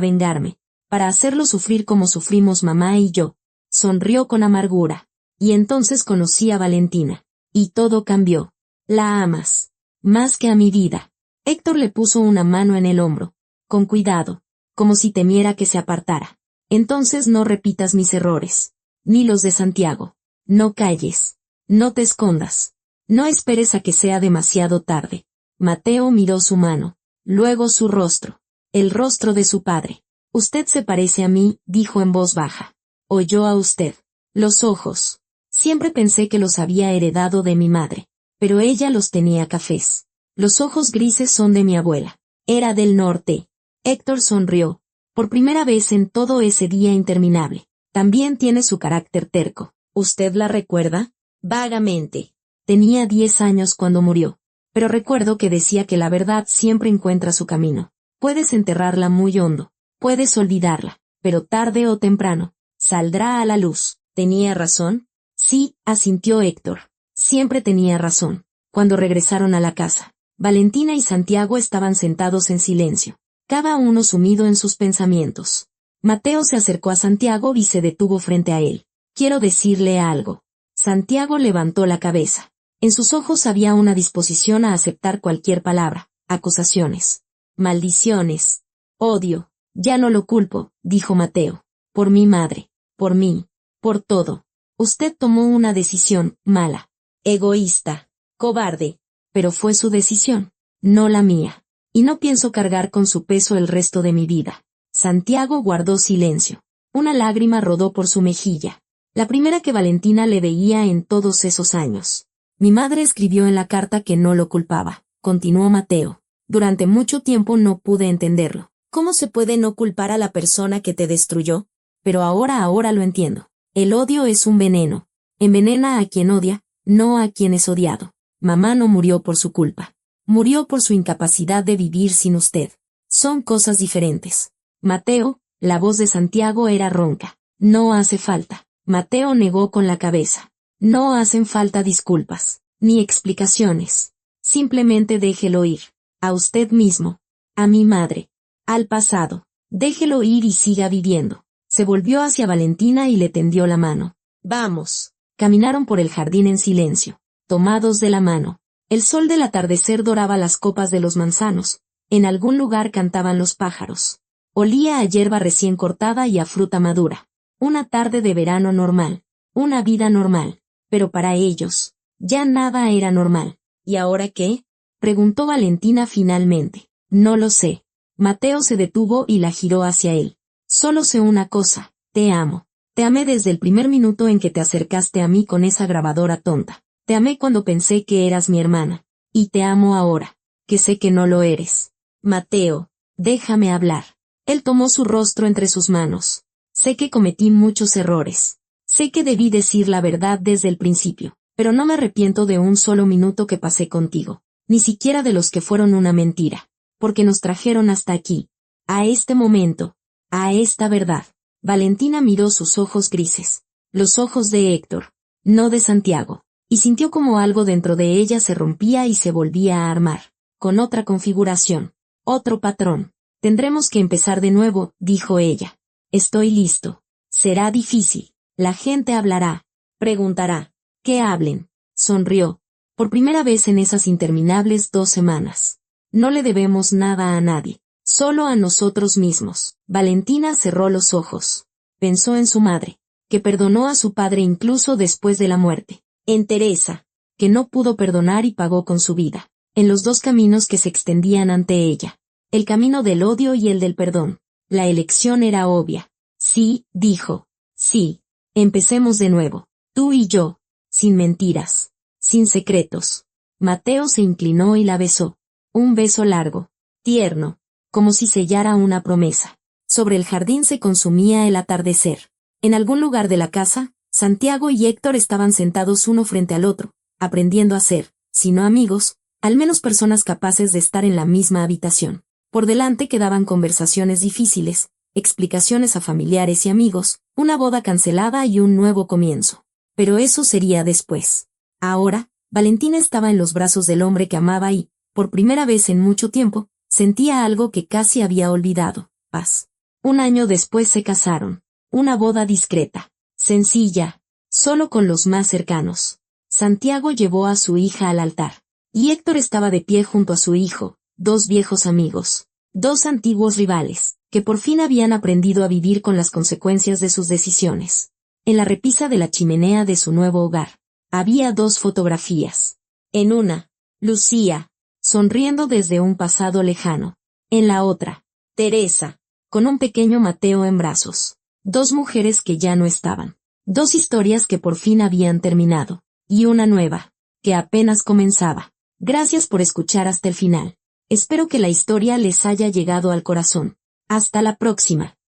vengarme. Para hacerlo sufrir como sufrimos mamá y yo. Sonrió con amargura. Y entonces conocí a Valentina. Y todo cambió. La amas. Más que a mi vida. Héctor le puso una mano en el hombro. Con cuidado. Como si temiera que se apartara. Entonces no repitas mis errores. Ni los de Santiago. No calles. No te escondas. No esperes a que sea demasiado tarde. Mateo miró su mano. Luego su rostro. El rostro de su padre. Usted se parece a mí, dijo en voz baja. O yo a usted. Los ojos. Siempre pensé que los había heredado de mi madre. Pero ella los tenía cafés. Los ojos grises son de mi abuela. Era del norte. Héctor sonrió. Por primera vez en todo ese día interminable. También tiene su carácter terco. ¿Usted la recuerda? Vagamente. Tenía 10 años cuando murió. Pero recuerdo que decía que la verdad siempre encuentra su camino. Puedes enterrarla muy hondo. Puedes olvidarla. Pero tarde o temprano, saldrá a la luz. ¿Tenía razón? Sí, asintió Héctor. Siempre tenía razón. Cuando regresaron a la casa, Valentina y Santiago estaban sentados en silencio. Cada uno sumido en sus pensamientos. Mateo se acercó a Santiago y se detuvo frente a él. Quiero decirle algo. Santiago levantó la cabeza. En sus ojos había una disposición a aceptar cualquier palabra, acusaciones, maldiciones, odio. Ya no lo culpo, dijo Mateo. Por mi madre, por mí, por todo. Usted tomó una decisión mala, egoísta, cobarde, pero fue su decisión, no la mía. Y no pienso cargar con su peso el resto de mi vida. Santiago guardó silencio. Una lágrima rodó por su mejilla. La primera que Valentina le veía en todos esos años. Mi madre escribió en la carta que no lo culpaba, continuó Mateo. Durante mucho tiempo no pude entenderlo. ¿Cómo se puede no culpar a la persona que te destruyó? Pero ahora lo entiendo. El odio es un veneno. Envenena a quien odia, no a quien es odiado. Mamá no murió por su culpa. Murió por su incapacidad de vivir sin usted. Son cosas diferentes. Mateo, la voz de Santiago era ronca. No hace falta. Mateo negó con la cabeza. No hacen falta disculpas, ni explicaciones. Simplemente déjelo ir. A usted mismo. A mi madre. Al pasado. Déjelo ir y siga viviendo. Se volvió hacia Valentina y le tendió la mano. Vamos. Caminaron por el jardín en silencio, tomados de la mano. El sol del atardecer doraba las copas de los manzanos. En algún lugar cantaban los pájaros. Olía a hierba recién cortada y a fruta madura. Una tarde de verano normal. Una vida normal. Pero para ellos, ya nada era normal. ¿Y ahora qué? Preguntó Valentina finalmente. No lo sé. Mateo se detuvo y la giró hacia él. Solo sé una cosa, te amo. Te amé desde el primer minuto en que te acercaste a mí con esa grabadora tonta. Te amé cuando pensé que eras mi hermana. Y te amo ahora, que sé que no lo eres. Mateo, déjame hablar. Él tomó su rostro entre sus manos. Sé que cometí muchos errores. Sé que debí decir la verdad desde el principio, pero no me arrepiento de un solo minuto que pasé contigo, ni siquiera de los que fueron una mentira, porque nos trajeron hasta aquí, a este momento, a esta verdad. Valentina miró sus ojos grises, los ojos de Héctor, no de Santiago, y sintió como algo dentro de ella se rompía y se volvía a armar, con otra configuración, otro patrón. Tendremos que empezar de nuevo, dijo ella. Estoy listo. Será difícil. La gente hablará, preguntará. ¿Qué hablen? Sonrió. Por primera vez en esas interminables 2 semanas. No le debemos nada a nadie, solo a nosotros mismos. Valentina cerró los ojos. Pensó en su madre, que perdonó a su padre incluso después de la muerte. En Teresa, que no pudo perdonar y pagó con su vida. En los 2 caminos que se extendían ante ella. El camino del odio y el del perdón. La elección era obvia. Sí, dijo. Sí. Empecemos de nuevo. Tú y yo. Sin mentiras. Sin secretos. Mateo se inclinó y la besó. Un beso largo. Tierno. Como si sellara una promesa. Sobre el jardín se consumía el atardecer. En algún lugar de la casa, Santiago y Héctor estaban sentados uno frente al otro, aprendiendo a ser, si no amigos, al menos personas capaces de estar en la misma habitación. Por delante quedaban conversaciones difíciles, explicaciones a familiares y amigos, una boda cancelada y un nuevo comienzo. Pero eso sería después. Ahora, Valentina estaba en los brazos del hombre que amaba y, por primera vez en mucho tiempo, sentía algo que casi había olvidado: paz. 1 año después se casaron. Una boda discreta, sencilla, solo con los más cercanos. Santiago llevó a su hija al altar, y Héctor estaba de pie junto a su hijo. 2 viejos amigos, 2 antiguos rivales, que por fin habían aprendido a vivir con las consecuencias de sus decisiones. En la repisa de la chimenea de su nuevo hogar, había 2 fotografías. En una, Lucía, sonriendo desde un pasado lejano. En la otra, Teresa, con un pequeño Mateo en brazos. 2 mujeres que ya no estaban. 2 historias que por fin habían terminado. Y una nueva, que apenas comenzaba. Gracias por escuchar hasta el final. Espero que la historia les haya llegado al corazón. Hasta la próxima.